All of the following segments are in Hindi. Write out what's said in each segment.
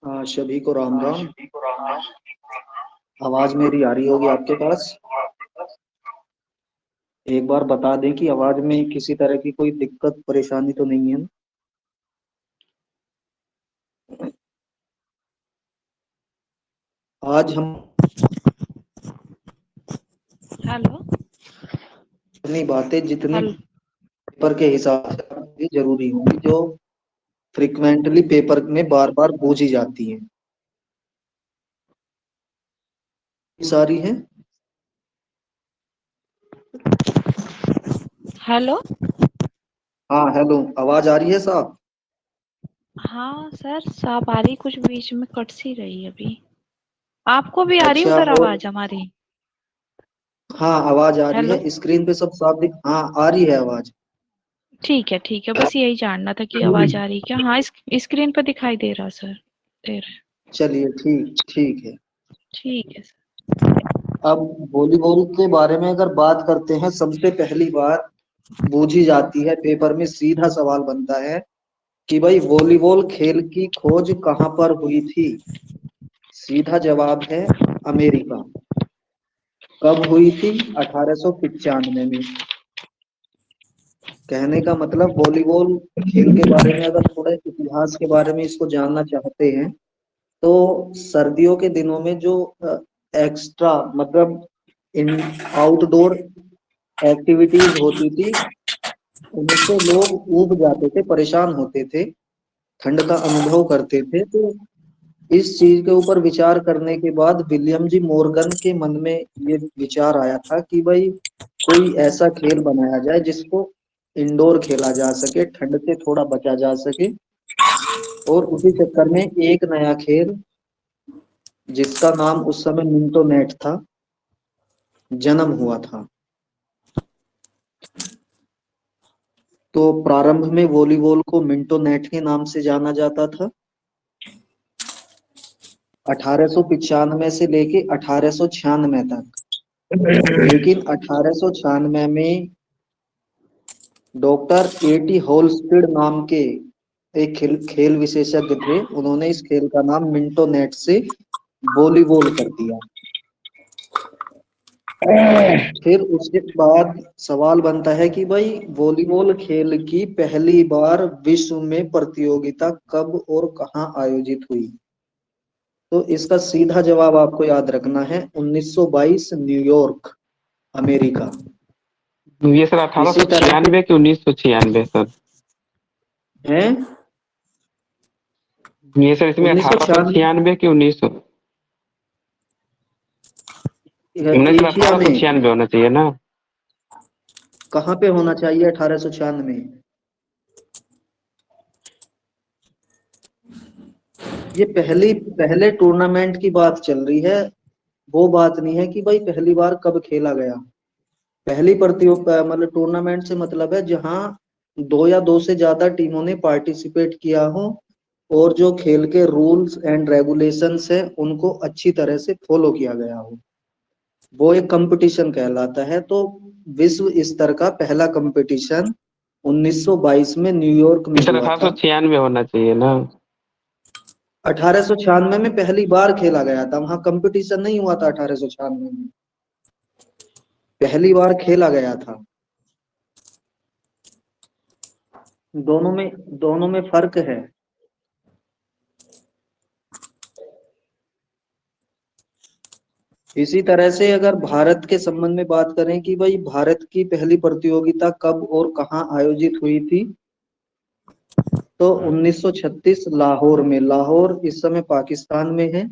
हाँ, सभी को राम राम। आवाज मेरी आ रही होगी आपके पास? एक बार बता दें कि आवाज में किसी तरह की कोई दिक्कत परेशानी तो नहीं है ना? आज हम हेलो। अपनी बातें जितनी हेलो। पेपर के हिसाब से जरूरी होंगी, जो फ्रिक्वेंटली पेपर में बार बार पूछी जाती हैं, सारी हैं। हेलो। हाँ, हेलो, आवाज आ रही है साहब? हाँ सर, साफ आ रही, कुछ बीच में कट सी रही अभी। आपको भी आ रही अच्छा, उधर और आवाज हमारी? हाँ, आवाज आ रही हेलो। है, स्क्रीन पे सब साफ दिख, हाँ आ रही है आवाज। ठीक है, बस यही जानना था कि आवाज आ रही क्या। हाँ, स्क्रीन पर दिखाई दे रहा सर, दे रहा है। चलिए, ठीक ठीक है। ठीक है सर। अब वॉलीबॉल के बारे में अगर बात करते हैं, सबसे पहली बात पूछी जाती है पेपर में, सीधा सवाल बनता है कि भाई वॉलीबॉल खेल की खोज कहाँ पर हुई थी? सीधा जवाब है अमेरिका। कब हुई थी? 1895 में। कहने का मतलब, वॉलीबॉल खेल के बारे में अगर थोड़ा इतिहास के बारे में इसको जानना चाहते हैं, तो सर्दियों के दिनों में जो एक्स्ट्रा मतलब इन आउटडोर एक्टिविटीज होती थी, उनसे लोग ऊब जाते थे, परेशान होते थे, ठंड का अनुभव करते थे। तो इस चीज के ऊपर विचार करने के बाद विलियम जी मॉर्गन के मन में ये विचार आया था कि भाई कोई ऐसा खेल बनाया जाए जिसको इंडोर खेला जा सके, ठंड से थोड़ा बचा जा सके। और उसी चक्कर में एक नया खेल, जिसका नाम उस समय मिंटो नेट था, जन्म हुआ था। तो प्रारंभ में वॉलीबॉल को मिंटो नेट के नाम से जाना जाता था। 1895 से लेके 1896 तक। लेकिन 1896 में डॉक्टर एटी होलस्टीड नाम के एक खेल विशेषज्ञ थे, उन्होंने इस खेल का नाम मिंटो नेट से वॉलीबॉल कर दिया। फिर उसके बाद सवाल बनता है कि भाई वॉलीबॉल खेल की पहली बार विश्व में प्रतियोगिता कब और कहाँ आयोजित हुई? तो इसका सीधा जवाब आपको याद रखना है, 1922, न्यूयॉर्क, अमेरिका। ये सर अठारह इसी सौ तरह से छियानवे की 1996 सर। है ये सर इसमें 1996 1896 की 1900 नहीं सर, एशिया अठारह सौ में। छियानवे होना चाहिए ना। कहाँ पे होना चाहिए 1896? ये पहले टूर्नामेंट की बात चल रही है, वो बात नहीं है कि भाई पहली बार कब खेला गया। पहली प्रतियोगिता मतलब टूर्नामेंट से मतलब है जहां दो या दो से ज्यादा टीमों ने पार्टिसिपेट किया हो, और जो खेल के रूल्स एंड रेगुलेशंस है उनको अच्छी तरह से फॉलो किया गया हो, वो एक कंपटीशन कहलाता है। तो विश्व स्तर का पहला कंपटीशन 1922 में न्यूयॉर्क में ये सर हुआ अठारह सौ था। छियानवे होना चाहिए ना। 1896 में पहली बार खेला गया था, वहां कंपटीशन नहीं हुआ था 1896 में, पहली बार खेला गया था। दोनों में फर्क है। इसी तरह से अगर भारत के संबंध में बात करें कि भाई भारत की पहली प्रतियोगिता कब और कहाँ आयोजित हुई थी, तो 1936 लाहौर में। लाहौर इस समय पाकिस्तान में है।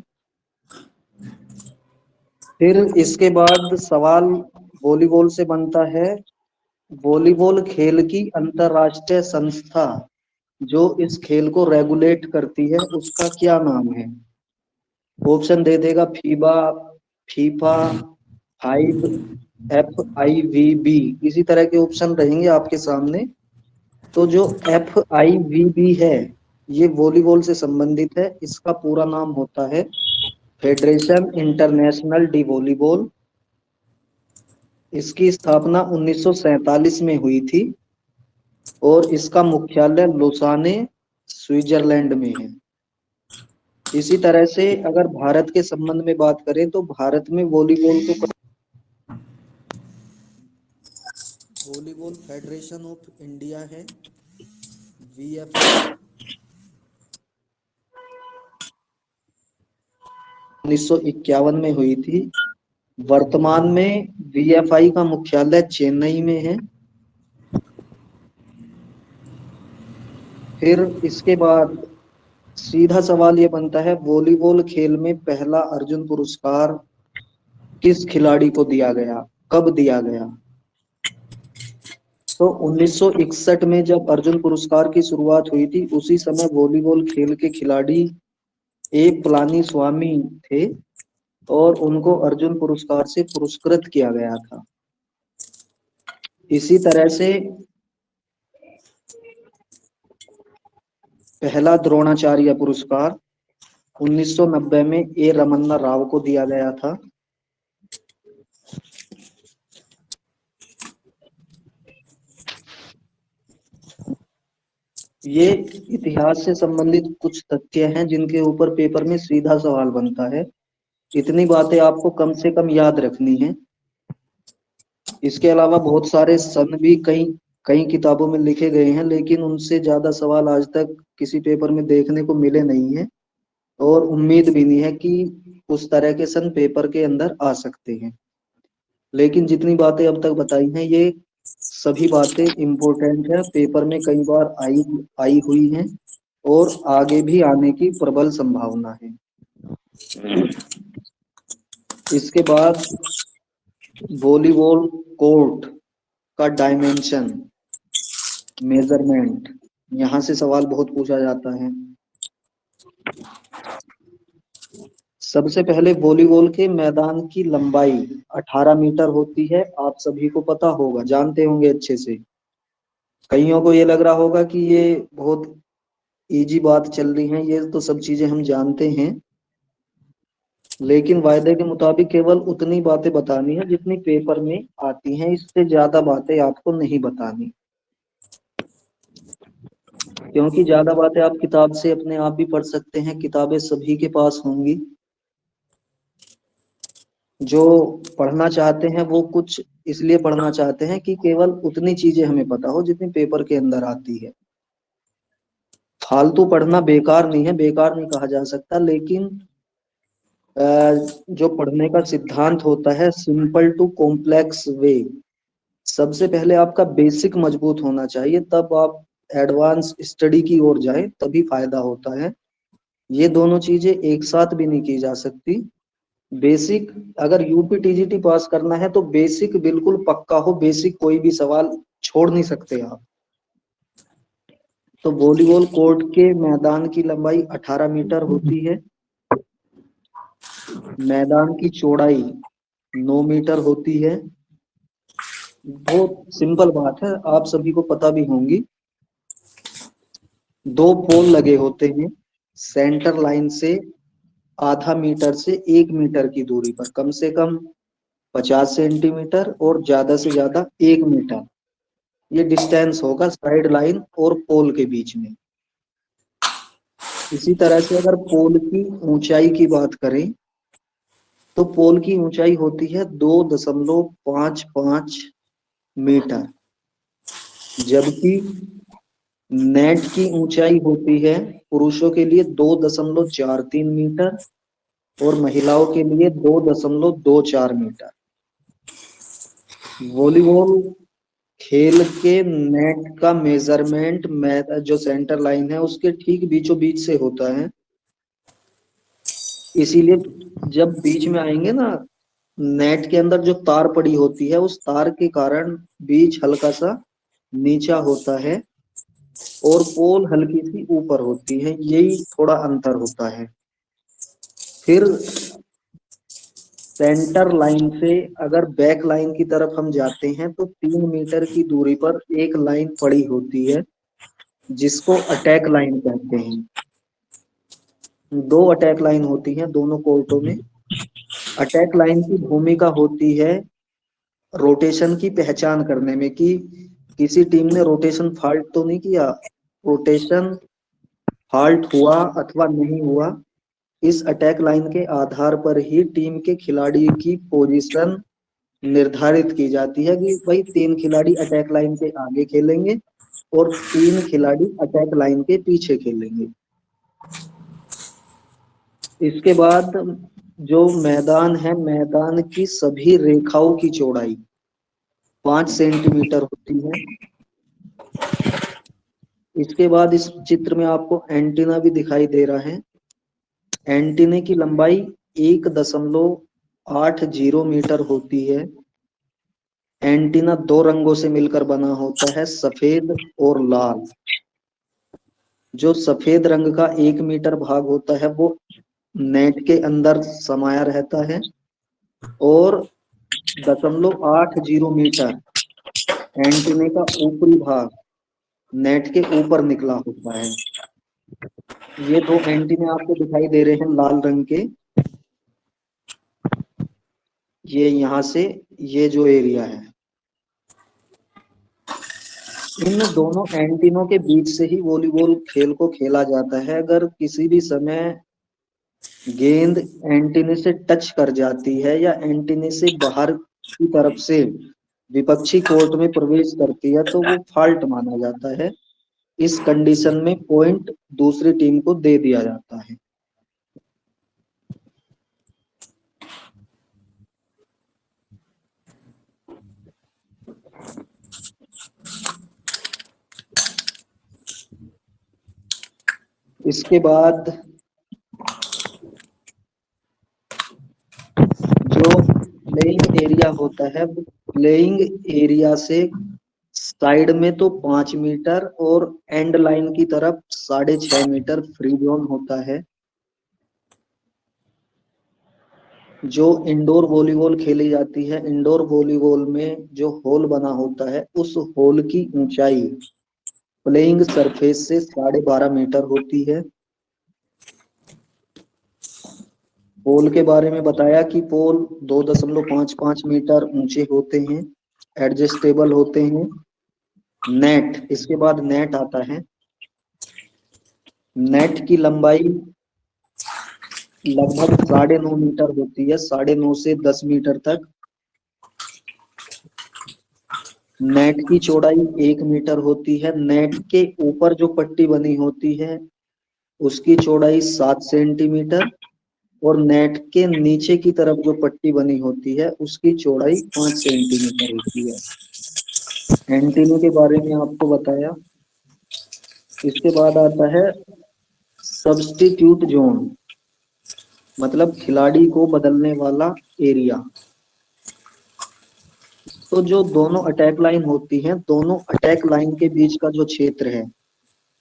फिर इसके बाद सवाल वॉलीबॉल से बनता है, वॉलीबॉल खेल की अंतरराष्ट्रीय संस्था जो इस खेल को रेगुलेट करती है, उसका क्या नाम है? ऑप्शन दे देगा, फीबा, फीफा, फाइव, FIVB, इसी तरह के ऑप्शन रहेंगे आपके सामने। तो जो FIVB है, ये वॉलीबॉल से संबंधित है। इसका पूरा नाम होता है फेडरेशन इंटरनेशनल डी वॉलीबॉल। इसकी स्थापना 1947 में हुई थी, और इसका मुख्यालय लुसाने, स्विट्जरलैंड में है। इसी तरह से अगर भारत के संबंध में बात करें तो भारत में वॉलीबॉल फेडरेशन ऑफ इंडिया है, VFI, 1951 में हुई थी। वर्तमान में VFI का मुख्यालय चेन्नई में है। फिर इसके बाद सीधा सवाल ये बनता है, वॉलीबॉल खेल में पहला अर्जुन पुरस्कार किस खिलाड़ी को दिया गया, कब दिया गया? तो 1961 में जब अर्जुन पुरस्कार की शुरुआत हुई थी, उसी समय वॉलीबॉल खेल के खिलाड़ी ए पलानीस्वामी थे और उनको अर्जुन पुरस्कार से पुरस्कृत किया गया था। इसी तरह से पहला द्रोणाचार्य पुरस्कार 1990 में ए रमन्ना राव को दिया गया था। ये इतिहास से संबंधित कुछ तथ्य हैं जिनके ऊपर पेपर में सीधा सवाल बनता है। इतनी बातें आपको कम से कम याद रखनी है। इसके अलावा बहुत सारे सन भी कई कई किताबों में लिखे गए हैं, लेकिन उनसे ज्यादा सवाल आज तक किसी पेपर में देखने को मिले नहीं है और उम्मीद भी नहीं है कि उस तरह के सन पेपर के अंदर आ सकते हैं। लेकिन जितनी बातें अब तक बताई हैं ये सभी बातें इम्पोर्टेंट है, पेपर में कई बार आई हुई हैं और आगे भी आने की प्रबल संभावना है। इसके बाद वॉलीबॉल कोर्ट का डायमेंशन, मेजरमेंट, यहाँ से सवाल बहुत पूछा जाता है। सबसे पहले वॉलीबॉल के मैदान की लंबाई 18 मीटर होती है। आप सभी को पता होगा, जानते होंगे अच्छे से। कईयों को ये लग रहा होगा कि ये बहुत इजी बात चल रही है, ये तो सब चीजें हम जानते हैं, लेकिन वायदे के मुताबिक केवल उतनी बातें बतानी है जितनी पेपर में आती हैं, इससे ज्यादा बातें आपको नहीं बतानी, क्योंकि ज्यादा बातें आप किताब से अपने आप भी पढ़ सकते हैं, किताबें सभी के पास होंगी। जो पढ़ना चाहते हैं वो कुछ इसलिए पढ़ना चाहते हैं कि केवल उतनी चीजें हमें पता हो जितनी पेपर के अंदर आती है। फालतू पढ़ना बेकार नहीं है, बेकार नहीं कहा जा सकता, लेकिन जो पढ़ने का सिद्धांत होता है, सिंपल टू कॉम्प्लेक्स वे, सबसे पहले आपका बेसिक मजबूत होना चाहिए, तब आप एडवांस स्टडी की ओर जाए, तभी फायदा होता है। ये दोनों चीजें एक साथ भी नहीं की जा सकती। बेसिक, अगर यूपी टीजीटी पास करना है तो बेसिक बिल्कुल पक्का हो, बेसिक कोई भी सवाल छोड़ नहीं सकते आप। तो वॉलीबॉल कोर्ट के मैदान की लंबाई 18 मीटर होती है, मैदान की चौड़ाई 9 मीटर होती है। बहुत सिंपल बात है, आप सभी को पता भी होंगी। 2 पोल लगे होते हैं, सेंटर लाइन से आधा मीटर से 1 मीटर की दूरी पर, कम से कम 50 सेंटीमीटर और ज्यादा से ज्यादा 1 मीटर, ये डिस्टेंस होगा साइड लाइन और पोल के बीच में। इसी तरह से अगर पोल की ऊंचाई की बात करें तो पोल की ऊंचाई होती है 2.55 मीटर, जबकि नेट की ऊंचाई होती है पुरुषों के लिए 2.43 मीटर और महिलाओं के लिए 2.24 मीटर। वॉलीबॉल खेल के नेट का मेजरमेंट जो सेंटर लाइन है उसके ठीक बीचों बीच से होता है, इसीलिए जब बीच में आएंगे ना, नेट के अंदर जो तार पड़ी होती है उस तार के कारण बीच हल्का सा नीचा होता है और पोल हल्की सी ऊपर होती है, यही थोड़ा अंतर होता है। फिर सेंटर लाइन से अगर बैक लाइन की तरफ हम जाते हैं तो 3 मीटर की दूरी पर एक लाइन पड़ी होती है जिसको अटैक लाइन कहते हैं। 2 अटैक लाइन होती हैं दोनों कोर्टों में। अटैक लाइन की भूमिका होती है रोटेशन की पहचान करने में कि किसी टीम ने रोटेशन फॉल्ट तो नहीं किया, रोटेशन फॉल्ट हुआ अथवा नहीं हुआ, इस अटैक लाइन के आधार पर ही टीम के खिलाड़ी की पोजीशन निर्धारित की जाती है कि भाई 3 खिलाड़ी अटैक लाइन के आगे खेलेंगे और 3 खिलाड़ी अटैक लाइन के पीछे खेलेंगे। इसके बाद जो मैदान है, मैदान की सभी रेखाओं की चौड़ाई 5 सेंटीमीटर होती है। इसके बाद इस चित्र में आपको एंटीना भी दिखाई दे रहा है। एंटीने की लंबाई 1.80 मीटर होती है। एंटीना 2 रंगों से मिलकर बना होता है, सफेद और लाल। जो सफेद रंग का 1 मीटर भाग होता है वो नेट के अंदर समाया रहता है और 0.80 मीटर एंटीने का ऊपरी भाग नेट के ऊपर निकला होता है। ये 2 एंटीने आपको दिखाई दे रहे हैं लाल रंग के। ये यहाँ से ये जो एरिया है, इन दोनों एंटीनों के बीच से ही वॉलीबॉल खेल को खेला जाता है। अगर किसी भी समय गेंद एंटीने से टच कर जाती है या एंटीने से बाहर की तरफ से विपक्षी कोर्ट में प्रवेश करती है तो वो फाल्ट माना जाता है। इस कंडीशन में पॉइंट दूसरी टीम को दे दिया जाता है। इसके बाद जो प्लेइंग एरिया होता है, प्लेइंग एरिया से साइड में तो 5 मीटर और एंड लाइन की तरफ 6.5 मीटर फ्री जोन होता है। जो इंडोर वॉलीबॉल खेली जाती है, इंडोर वॉलीबॉल में जो होल बना होता है उस होल की ऊंचाई प्लेइंग सरफेस से 12.5 मीटर होती है। पोल के बारे में बताया कि पोल 2.55 मीटर ऊंचे होते हैं, एडजस्टेबल होते हैं। नेट, इसके बाद नेट आता है। नेट की लंबाई लगभग 9.5 मीटर होती है, 9.5 से 10 मीटर तक। नेट की चौड़ाई 1 मीटर होती है। नेट के ऊपर जो पट्टी बनी होती है उसकी चौड़ाई 7 सेंटीमीटर और नेट के नीचे की तरफ जो पट्टी बनी होती है उसकी चौड़ाई 5 सेंटीमीटर होती है। एंटीने के बारे में आपको बताया। इसके बाद आता है सब्स्टिट्यूट जोन, मतलब खिलाड़ी को बदलने वाला एरिया। तो जो दोनों अटैक लाइन होती हैं, दोनों अटैक लाइन के बीच का जो क्षेत्र है,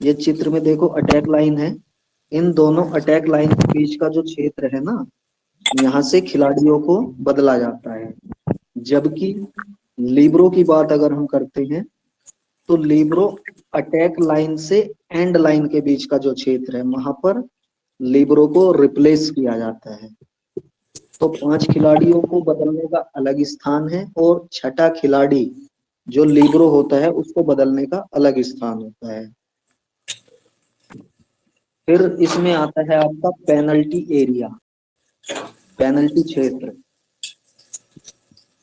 ये चित्र में देखो अटैक लाइन है, इन दोनों अटैक लाइन के बीच का जो क्षेत्र है ना, यहाँ से खिलाड़ियों को बदला जाता है। जबकि लिब्रो की बात अगर हम करते हैं तो लिब्रो अटैक लाइन से एंड लाइन के बीच का जो क्षेत्र है वहां पर लिब्रो को रिप्लेस किया जाता है। तो 5 खिलाड़ियों को बदलने का अलग स्थान है और छठा खिलाड़ी जो लिब्रो होता है उसको बदलने का अलग स्थान होता है। फिर इसमें आता है आपका पेनल्टी एरिया, पेनल्टी क्षेत्र।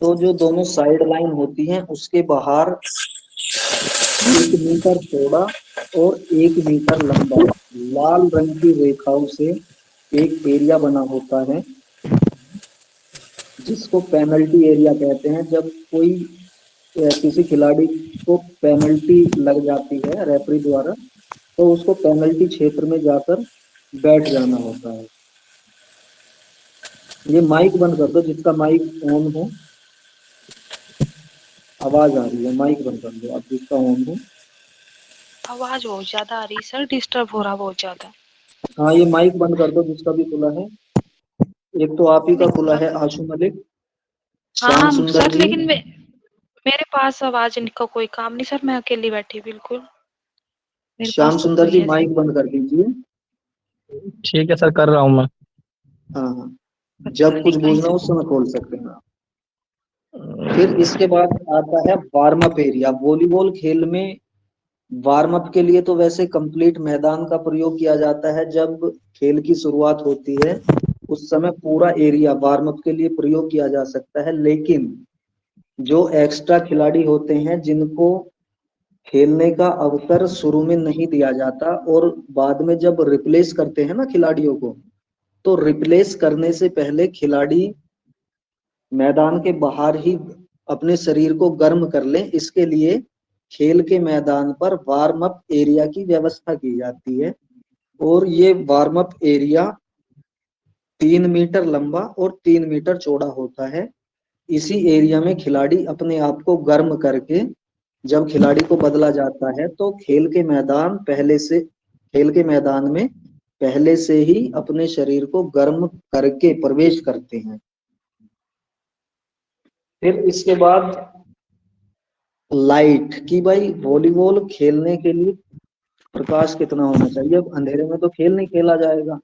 तो जो दोनों साइड लाइन होती हैं उसके बाहर 1 मीटर चौड़ा और 1 मीटर लंबा लाल रंग की रेखाओं से एक एरिया बना होता है जिसको पेनल्टी एरिया कहते हैं। जब कोई किसी खिलाड़ी को पेनल्टी लग जाती है रेफरी द्वारा तो उसको पेनल्टी क्षेत्र में जाकर बैठ जाना होता है। ये माइक बंद कर दो, जिसका माइक ऑन हो। आवाज आ रही है, माइक बंद कर दो आप जिसका ऑन हो। आवाज बहुत ज्यादा आ रही सर, डिस्टर्ब हो रहा बहुत ज्यादा। हाँ, ये माइक बंद कर दो जिसका भी खुला है। एक तो आप ही का खुला है, आशु मलिक, श्याम हाँ सुंदर सर, जी। लेकिन मेरे पास आवाज इनका कोई काम नहीं सर, मैं अकेली बैठी बिल्कुल, मेरे श्याम पास तो सुंदर कोई जी है। माइक बंद कर दीजिए। ठीक है सर, कर रहा हूँ मैं। हाँ हाँ, पता जब नहीं कुछ कहीं बोलना से। उस समय खोल सकते हैं आप। फिर इसके बाद आता है वार्म अप एरिया। वॉलीबॉल खेल में वार्म अप के लिए तो वैसे कंप्लीट मैदान का प्रयोग किया जाता है। जब खेल की शुरुआत होती है उस समय पूरा एरिया वार्म अप के लिए प्रयोग किया जा सकता है, लेकिन जो एक्स्ट्रा खिलाड़ी होते हैं जिनको खेलने का अवसर शुरू में नहीं दिया जाता और बाद में जब रिप्लेस करते हैं ना खिलाड़ियों को, तो रिप्लेस करने से पहले खिलाड़ी मैदान के बाहर ही अपने शरीर को गर्म कर लें, इसके लिए खेल के मैदान पर वार्म अप एरिया की व्यवस्था की जाती है। और ये वार्म अप एरिया 3 मीटर लंबा और 3 मीटर चौड़ा होता है। इसी एरिया में खिलाड़ी अपने आप को गर्म करके जब खिलाड़ी को बदला जाता है तो खेल के मैदान में पहले से ही अपने शरीर को गर्म करके प्रवेश करते हैं। फिर इसके बाद लाइट की, भाई वॉलीबॉल खेलने के लिए प्रकाश कितना होना चाहिए। अब अंधेरे में तो खेल नहीं खेला जाएगा,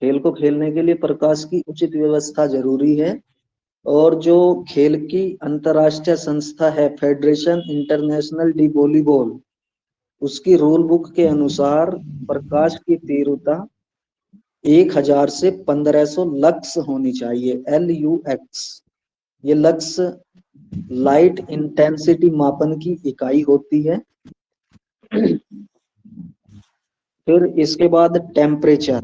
खेल को खेलने के लिए प्रकाश की उचित व्यवस्था जरूरी है। और जो खेल की अंतरराष्ट्रीय संस्था है फेडरेशन इंटरनेशनल डी वॉलीबॉल, उसकी रूल बुक के अनुसार प्रकाश की तीव्रता 1000 से 1500 लक्स होनी चाहिए, LUX। ये लक्स लाइट इंटेंसिटी मापन की इकाई होती है। फिर इसके बाद टेम्परेचर,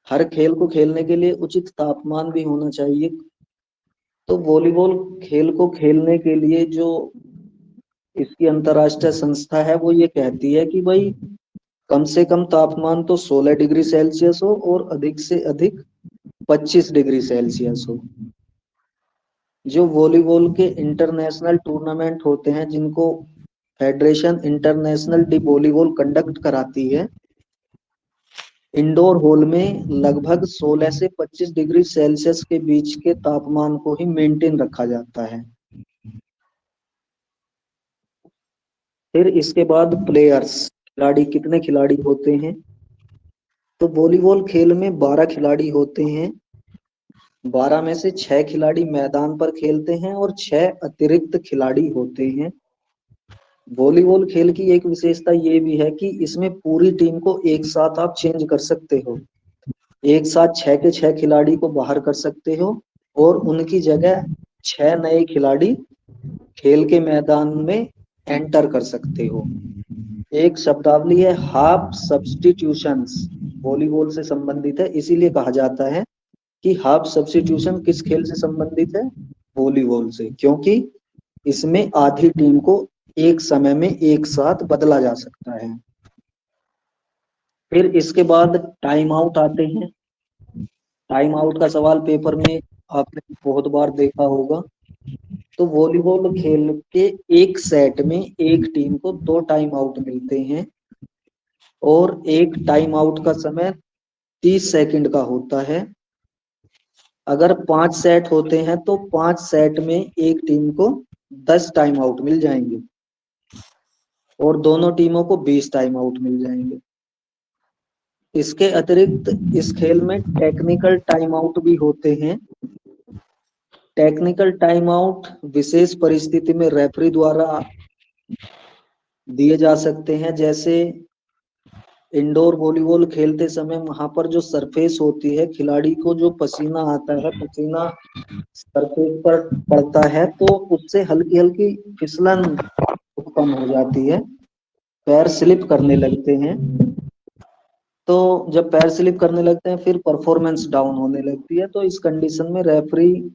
हर खेल को खेलने के लिए उचित तापमान भी होना चाहिए। तो वॉलीबॉल खेल को खेलने के लिए जो इसकी अंतरराष्ट्रीय संस्था है वो ये कहती है कि भाई कम से कम तापमान तो 16 डिग्री सेल्सियस हो और अधिक से अधिक 25 डिग्री सेल्सियस हो। जो वॉलीबॉल के इंटरनेशनल टूर्नामेंट होते हैं जिनको federation international D volleyball conduct कराती है, इंडोर हॉल में लगभग 16 से 25 डिग्री सेल्सियस के बीच के तापमान को ही मेंटेन रखा जाता है। फिर इसके बाद प्लेयर्स, खिलाड़ी, कितने खिलाड़ी होते हैं। तो वॉलीबॉल खेल में 12 खिलाड़ी होते हैं। 12 में से 6 खिलाड़ी मैदान पर खेलते हैं और 6 अतिरिक्त खिलाड़ी होते हैं। वॉलीबॉल खेल की एक विशेषता ये भी है कि इसमें पूरी टीम को एक साथ आप चेंज कर सकते हो, एक साथ 6 के 6 खिलाड़ी को बाहर कर सकते हो और उनकी जगह 6 नए खिलाड़ी खेल के मैदान में एंटर कर सकते हो। एक शब्दावली है हाफ सब्स्टिट्यूशंस, वॉलीबॉल से संबंधित है, इसीलिए कहा जाता है कि हाफ सब्स्टिट्यूशन किस खेल से संबंधित है, वॉलीबॉल से, क्योंकि इसमें आधी टीम को एक समय में एक साथ बदला जा सकता है। फिर इसके बाद टाइम आउट आते हैं। टाइम आउट का सवाल पेपर में आपने बहुत बार देखा होगा। तो वॉलीबॉल खेल के एक सेट में एक टीम को 2 टाइम आउट मिलते हैं और एक टाइम आउट का समय 30 सेकंड का होता है। अगर 5 सेट होते हैं तो 5 सेट में एक टीम को 10 टाइम आउट मिल जाएंगे और दोनों टीमों को 20 टाइम आउट मिल जाएंगे। इसके अतिरिक्त इस खेल में टेक्निकल टाइम आउट भी होते हैं। टेक्निकल टाइम आउट विशेष परिस्थिति में रेफरी द्वारा दिए जा सकते हैं। जैसे इंडोर वॉलीबॉल खेलते समय वहां पर जो सरफेस होती है, खिलाड़ी को जो पसीना आता है, पसीना सरफेस पर पड़ता है तो उससे हल्की हल्की फिसलन उत्पन्न हो जाती है, पैर स्लिप करने लगते हैं। तो जब पैर स्लिप करने लगते हैं फिर परफॉर्मेंस डाउन होने लगती है। तो इस कंडीशन में रेफरी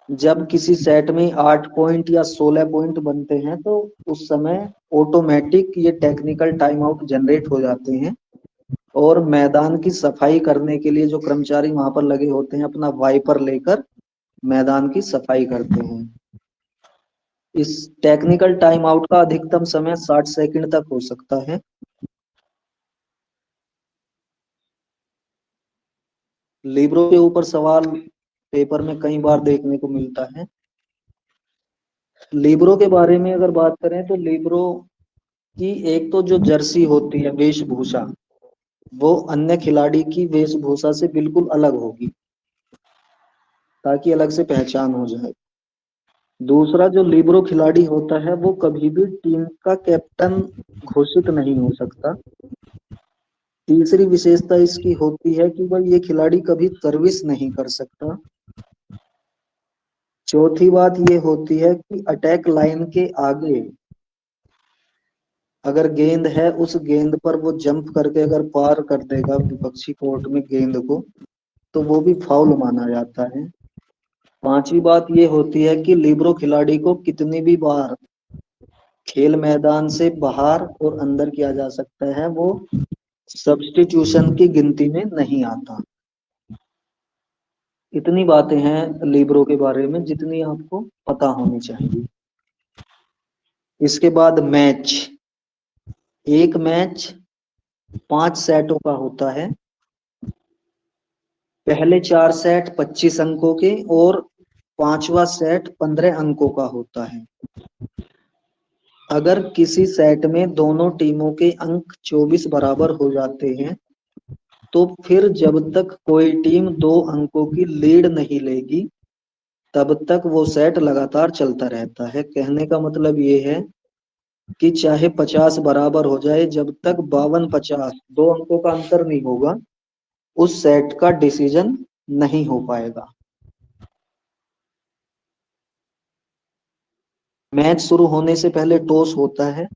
जब किसी सेट में 8 पॉइंट या 16 पॉइंट बनते हैं तो उस समय ऑटोमेटिक ये टेक्निकल टाइम आउट जनरेट हो जाते हैं और मैदान की सफाई करने के लिए जो कर्मचारी वहां पर लगे होते हैं अपना वाइपर लेकर मैदान की सफाई करते हैं। इस टेक्निकल टाइम आउट का अधिकतम समय 60 सेकंड तक हो सकता है। लिब्रो के ऊपर सवाल पेपर में कई बार देखने को मिलता है। लिब्रो के बारे में अगर बात करें तो लिब्रो की एक तो जो जर्सी होती है वेशभूषा, वो अन्य खिलाड़ी की वेशभूषा से बिल्कुल अलग होगी ताकि अलग से पहचान हो जाए। दूसरा, जो लिबरो खिलाड़ी होता है वो कभी भी टीम का कैप्टन घोषित नहीं हो सकता। तीसरी विशेषता इसकी होती है कि भाई ये खिलाड़ी कभी सर्विस नहीं कर सकता। चौथी बात ये होती है कि अटैक लाइन के आगे अगर गेंद है, उस गेंद पर वो जंप करके अगर पार कर देगा विपक्षी कोर्ट में गेंद को, तो वो भी फाउल माना जाता है। पांचवी बात ये होती है कि लिबरो खिलाड़ी को कितनी भी बार खेल मैदान से बाहर और अंदर किया जा सकता है, वो सब्स्टिट्यूशन की गिनती में नहीं आता। इतनी बातें हैं लिबरो के बारे में जितनी आपको पता होनी चाहिए। इसके बाद मैच। एक मैच 5 सेटों का होता है। पहले 4 सेट 25 अंकों के और 5वां सेट 15 अंकों का होता है। अगर किसी सेट में दोनों टीमों के अंक 24 बराबर हो जाते हैं, तो फिर जब तक कोई टीम 2 अंकों की लीड नहीं लेगी, तब तक वो सेट लगातार चलता रहता है। कहने का मतलब ये है कि चाहे 50 बराबर हो जाए, जब तक 52-50 2 अंकों का अंतर नहीं होगा, उस सेट का डिसीजन नहीं हो पाएगा। मैच शुरू होने से पहले टॉस होता है।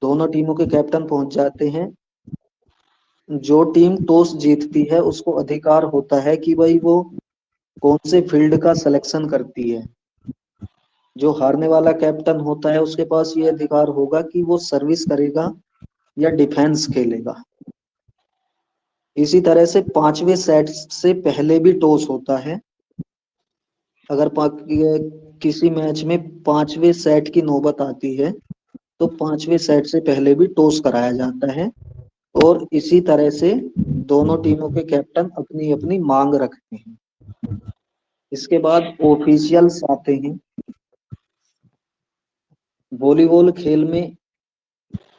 दोनों टीमों के कैप्टन पहुंच जाते हैं। जो टीम टॉस जीतती है उसको अधिकार होता है कि भाई वो कौन से फील्ड का सिलेक्शन करती है। जो हारने वाला कैप्टन होता है उसके पास ये अधिकार होगा कि वो सर्विस करेगा या डिफेंस खेलेगा। इसी तरह से 5वें सेट से पहले भी टॉस होता है। अगर किसी मैच में 5वें सेट की नौबत आती है, तो 5वें सेट से पहले भी टॉस कराया जाता है। और इसी तरह से दोनों टीमों के कैप्टन अपनी अपनी मांग रखते हैं। इसके बाद ऑफिशियल्स आते हैं। वॉलीबॉल खेल में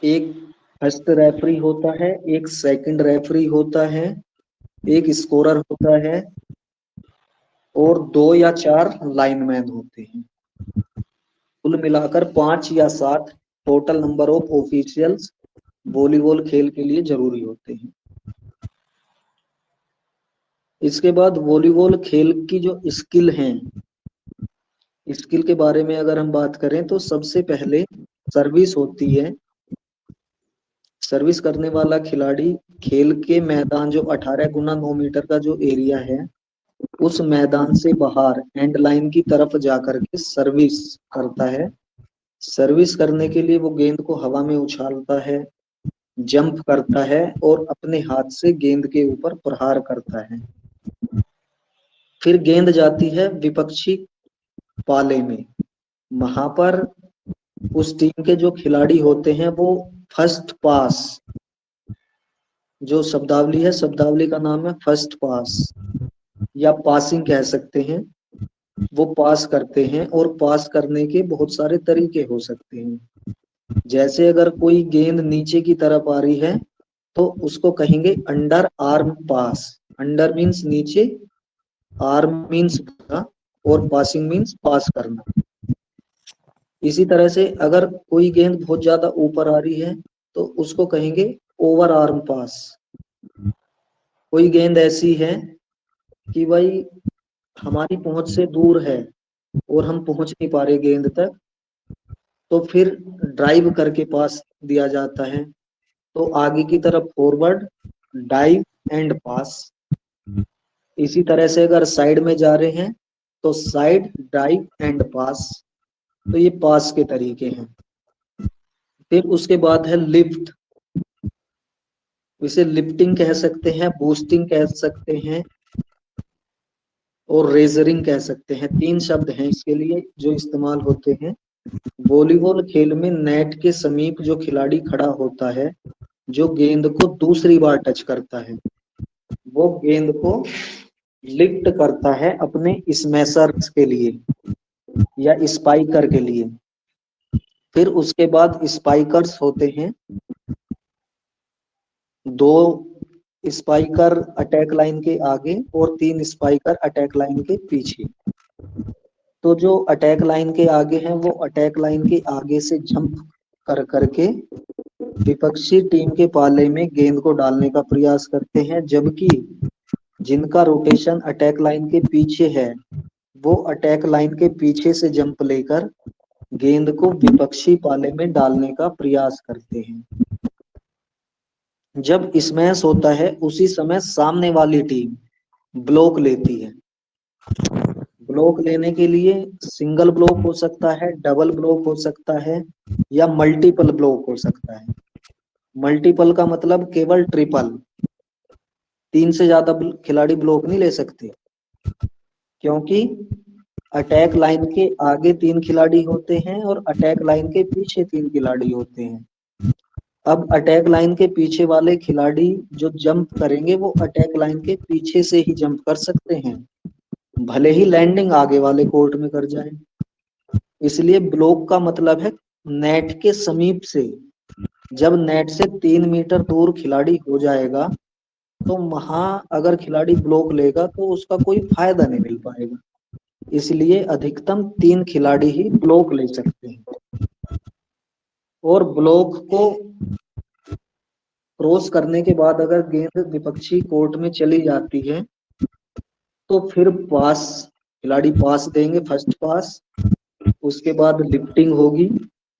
एक फर्स्ट रेफरी होता है, एक सेकंड रेफरी होता है, एक स्कोरर होता है और 2 या 4 लाइनमैन होते हैं। कुल मिलाकर 5 या 7 total number of officials volleyball खेल के लिए जरूरी होते हैं। इसके बाद वॉलीबॉल खेल की जो स्किल हैं, स्किल के बारे में अगर हम बात करें तो सबसे पहले सर्विस होती है। सर्विस करने वाला खिलाड़ी खेल के मैदान, जो 18 गुना 9 मीटर का जो एरिया है, उस मैदान से बाहर एंड लाइन की तरफ जाकर के सर्विस करता है। सर्विस करने के लिए वो गेंद को हवा में उछालता है, जंप करता है और अपने हाथ से गेंद के ऊपर प्रहार करता है। फिर गेंद जाती है विपक्षी पाले में। वहां पर उस टीम के जो खिलाड़ी होते हैं वो फर्स्ट पास, जो शब्दावली है, शब्दावली का नाम है फर्स्ट पास या पासिंग कह सकते हैं, वो पास करते हैं। और पास करने के बहुत सारे तरीके हो सकते हैं। जैसे अगर कोई गेंद नीचे की तरफ आ रही है तो उसको कहेंगे अंडर आर्म पास। अंडर मीन्स नीचे, आर्म मीन्स और पासिंग मीन्स पास करना। इसी तरह से अगर कोई गेंद बहुत ज्यादा ऊपर आ रही है तो उसको कहेंगे ओवर आर्म पास। कोई गेंद ऐसी है कि भाई हमारी पहुंच से दूर है और हम पहुंच नहीं पा रहे गेंद तक, तो फिर ड्राइव करके पास दिया जाता है। तो आगे की तरफ फॉरवर्ड, डाइव एंड पास। इसी तरह से अगर साइड में जा रहे हैं तो साइड, डाइव एंड पास। तो ये पास के तरीके हैं। फिर उसके बाद है लिफ्ट। इसे लिफ्टिंग कह सकते हैं, बूस्टिंग कह सकते हैं और रेजरिंग कह सकते हैं। 3 शब्द हैं इसके लिए जो इस्तेमाल होते हैं। वॉलीबॉल खेल में नेट के समीप जो खिलाड़ी खड़ा होता है, जो गेंद को दूसरी बार टच करता है, वो गेंद को लिफ्ट करता है अपने स्मैशर्स के लिए या स्पाइकर के लिए। फिर उसके बाद स्पाइकर्स होते हैं। 2 स्पाइकर अटैक लाइन के आगे और 3 स्पाइकर अटैक लाइन के पीछे। तो जो अटैक लाइन के आगे हैं वो अटैक लाइन के आगे से जंप कर करके विपक्षी टीम के पाले में गेंद को डालने का प्रयास करते हैं, जबकि जिनका रोटेशन अटैक लाइन के पीछे है वो अटैक लाइन के पीछे से जंप लेकर गेंद को विपक्षी पाले में डालने का प्रयास करते हैं। जब स्मैश होता है उसी समय सामने वाली टीम ब्लॉक लेती है। ब्लॉक लेने के लिए सिंगल ब्लॉक हो सकता है, डबल ब्लॉक हो सकता है या मल्टीपल ब्लॉक हो सकता है। मल्टीपल का मतलब केवल ट्रिपल, 3 से ज्यादा खिलाड़ी ब्लॉक नहीं ले सकते, क्योंकि अटैक लाइन के आगे 3 खिलाड़ी होते हैं और अटैक लाइन के पीछे 3 खिलाड़ी होते हैं। अब अटैक लाइन के पीछे वाले खिलाड़ी जो जंप करेंगे वो अटैक लाइन के पीछे से ही जंप कर सकते हैं, भले ही लैंडिंग आगे वाले कोर्ट में कर जाए। इसलिए ब्लॉक का मतलब है नेट के समीप से। जब नेट से 3 मीटर दूर खिलाड़ी हो जाएगा तो वहां अगर खिलाड़ी ब्लॉक लेगा तो उसका कोई फायदा नहीं मिल पाएगा। इसलिए अधिकतम 3 खिलाड़ी ही ब्लॉक ले सकते हैं। और ब्लॉक को क्रॉस करने के बाद अगर गेंद विपक्षी कोर्ट में चली जाती है तो फिर पास, खिलाड़ी पास देंगे, फर्स्ट पास, उसके बाद लिफ्टिंग होगी,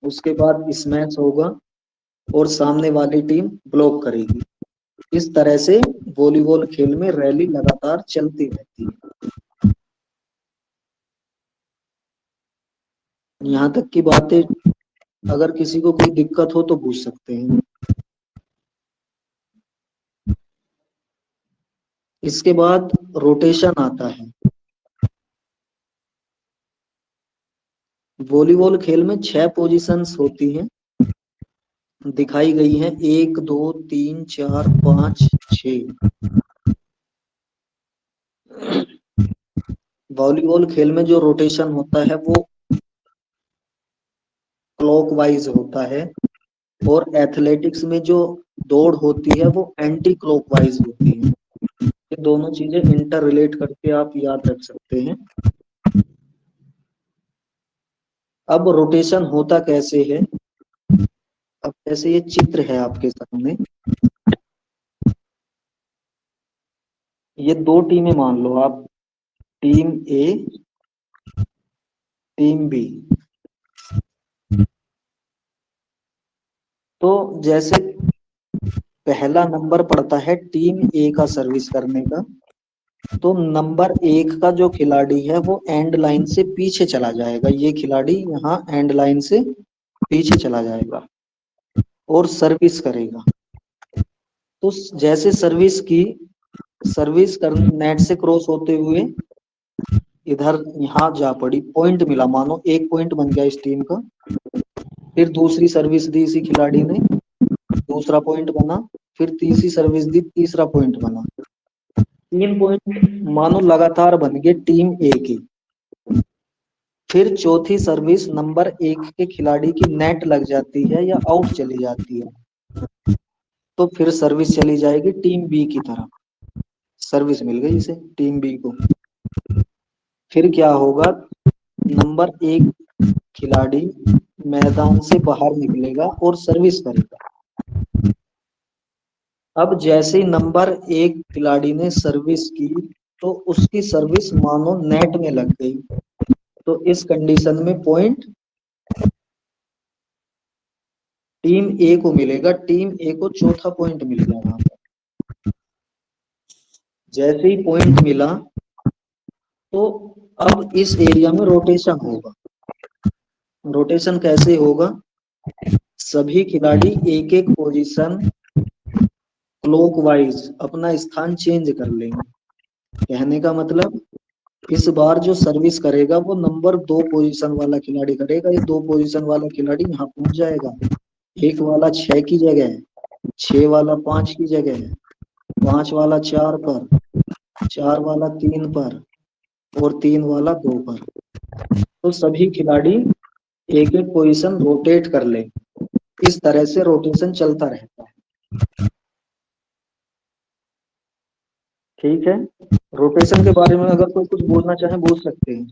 उसके बाद स्मैश होगा और सामने वाली टीम ब्लॉक करेगी। इस तरह से वॉलीबॉल खेल में रैली लगातार चलती रहती है। यहाँ तक की बातें अगर किसी को कोई दिक्कत हो तो पूछ सकते हैं। इसके बाद रोटेशन आता है। वॉलीबॉल खेल में 6 पोजीशंस होती हैं, दिखाई गई हैं 1 2 3 4 5 6। वॉलीबॉल खेल में जो रोटेशन होता है वो क्लॉकवाइज होता है और एथलेटिक्स में जो दौड़ होती है वो एंटी क्लॉकवाइज होती है। ये दोनों चीजें इंटर रिलेट करके आप याद रख सकते हैं। अब रोटेशन होता कैसे है, अब जैसे ये चित्र है आपके सामने, ये 2 टीमें मान लो आप, टीम ए टीम बी। तो जैसे पहला नंबर पड़ता है टीम ए का सर्विस करने का, तो नंबर 1 का जो खिलाड़ी है वो एंड लाइन से पीछे चला जाएगा। ये खिलाड़ी यहाँ एंड लाइन से पीछे चला जाएगा और सर्विस करेगा। तो जैसे सर्विस की, सर्विस कर नेट से क्रॉस होते हुए इधर यहाँ जा पड़ी, पॉइंट मिला, मानो 1 पॉइंट बन गया इस टीम का। फिर दूसरी सर्विस दी इसी खिलाड़ी ने, दूसरा पॉइंट बना। फिर तीसरी सर्विस दी, तीसरा पॉइंट बना। 3 पॉइंट मानो लगातार बन गए टीम ए की। फिर चौथी सर्विस नंबर 1 के खिलाड़ी की नेट लग जाती है या आउट चली जाती है, तो फिर सर्विस चली जाएगी टीम बी की तरफ। सर्विस मिल गई इसे, टीम बी को। फिर क्या होगा, नंबर 1 खिलाड़ी मैदान से बाहर निकलेगा और सर्विस करेगा। अब जैसे नंबर 1 खिलाड़ी ने सर्विस की तो उसकी सर्विस मानो नेट में लग गई, तो इस कंडीशन में पॉइंट टीम ए को मिलेगा। टीम ए को चौथा पॉइंट मिल गया वहां पर। जैसे ही पॉइंट मिला तो अब इस एरिया में रोटेशन होगा। रोटेशन कैसे होगा, सभी खिलाड़ी एक एक पोजीशन क्लॉकवाइज अपना स्थान चेंज कर लेंगे। कहने का मतलब इस बार जो सर्विस करेगा वो नंबर 2 पोजीशन वाला खिलाड़ी करेगा। ये 2 पोजीशन वाला खिलाड़ी यहाँ पहुंच जाएगा। 1 वाला 6 की जगह है, 6 वाला 5 की जगह है, 5 वाला 4 पर, 4 वाला 3 पर और 3 वाला 2 पर। तो सभी खिलाड़ी एक एक पोजीशन रोटेट कर ले। इस तरह से रोटेशन चलता रहता है। ठीक है। रोटेशन के बारे में अगर कोई कुछ बोलना चाहे पूछ सकते हैं।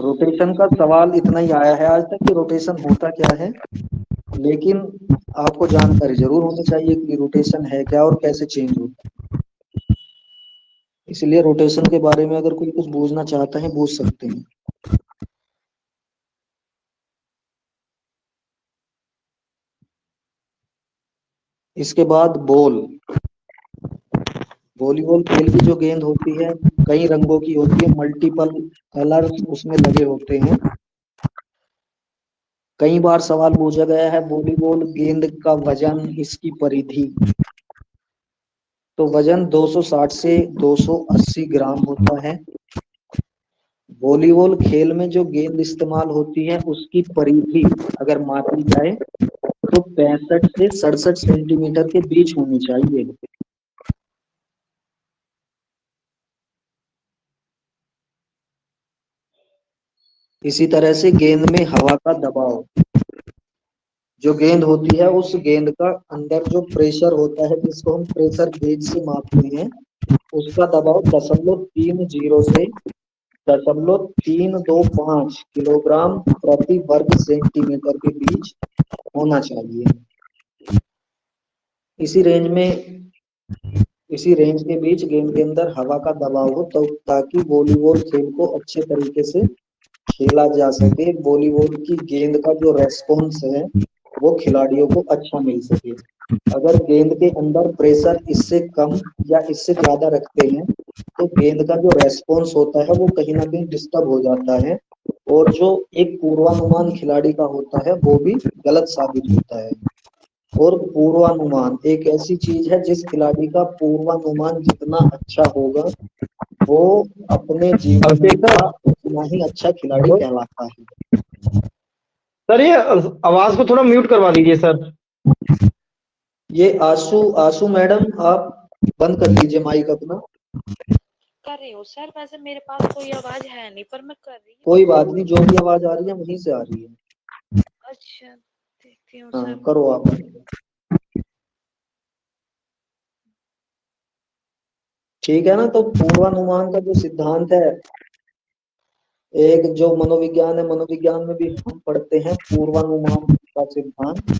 रोटेशन का सवाल इतना ही आया है आज तक कि रोटेशन होता क्या है, लेकिन आपको जानकारी जरूर होनी चाहिए कि रोटेशन है क्या और कैसे चेंज होता है। इसलिए रोटेशन के बारे में अगर कोई कुछ पूछना चाहता है पूछ सकते हैं। इसके बाद बॉल। वॉलीबॉल खेल की जो गेंद होती है कई रंगों की होती है, मल्टीपल कलर्स उसमें लगे होते हैं। कई बार सवाल पूछा गया है वॉलीबॉल गेंद का वजन, इसकी परिधि। तो वजन 260 से 280 ग्राम होता है। वॉलीबॉल खेल में जो गेंद इस्तेमाल होती है उसकी परिधि अगर मापी जाए तो 65 से 67 सेंटीमीटर के बीच होनी चाहिए। इसी तरह से गेंद में हवा का दबाव, जो गेंद होती है उस गेंद का अंदर जो प्रेशर होता है जिसको हम प्रेशर गेज से मापते हैं, उसका दबाव 0.30 से 0.325 किलोग्राम प्रति वर्ग सेंटीमीटर के बीच होना चाहिए। इसी रेंज में इसी रेंज के बीच गेंद के अंदर हवा का दबाव हो तो ताकि वॉलीबॉल खेल को अच्छे तरीके से खेला जा सके, वॉलीबॉल की गेंद का जो रेस्पॉन्स है वो खिलाड़ियों को अच्छा मिल सके। अगर गेंद के अंदर प्रेशर इससे कम या इससे ज्यादा रखते हैं तो गेंद का जो रेस्पॉन्स होता है वो कहीं ना कहीं डिस्टर्ब हो जाता है, और जो एक पूर्वानुमान खिलाड़ी का होता है वो भी गलत साबित होता है। और पूर्वानुमान एक ऐसी चीज है जिस खिलाड़ी का पूर्वानुमान जितना अच्छा होगा वो अपने जीवन अभिषेक का सर। उतना ही अच्छा खिलाड़ी हेलो कहलाता है। सर, ये आवाज को थोड़ा म्यूट करवा दीजिए सर। ये आशु आशु मैडम आप बंद कर लीजिए माइक अपना। कर रही हूँ सर, वैसे मेरे पास कोई आवाज है नहीं पर मैं कर रही हूँ। कोई बात नहीं, जो भी आवाज आ रही है वहीं से आ रही है। अच्छा, देखती हूँ हाँ सर। करो आप। ठीक है ना, तो पूर्वानुमान का जो सिद्धांत है, एक जो मनोविज्ञान है, मनोविज्ञान में भी हम पढ़ते हैं पूर्वानुमान का सिद्धांत।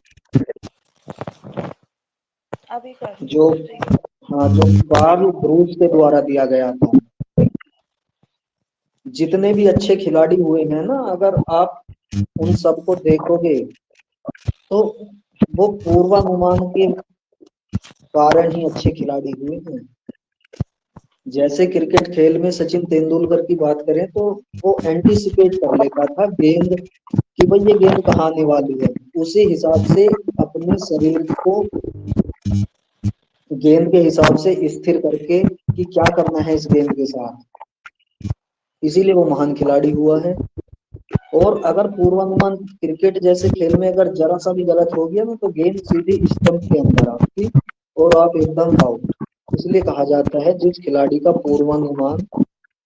अभी कर रही जो हूँ। हाँ, जो कार्ल ब्रूस के द्वारा दिया गया था। जितने भी अच्छे खिलाड़ी हुए हैं ना, अगर आप उन सबको देखोगे तो वो पूर्वानुमान के कारण ही अच्छे खिलाड़ी हुए हैं। जैसे क्रिकेट खेल में सचिन तेंदुलकर की बात करें तो वो एंटीसिपेट कर लेता था गेंद कि भाई ये गेंद कहाँ आने वाली है, उसी हिसाब से अपने शरीर को गेंद के हिसाब से स्थिर करके कि क्या करना है इस गेंद के साथ, इसीलिए वो महान खिलाड़ी हुआ है। और अगर पूर्वानुमान क्रिकेट जैसे खेल में अगर जरा सा भी गलत हो गया ना तो गेंद सीधी स्टंप के अंदर आपकी और आप एकदम आउट। इसलिए कहा जाता है जिस खिलाड़ी का पूर्वानुमान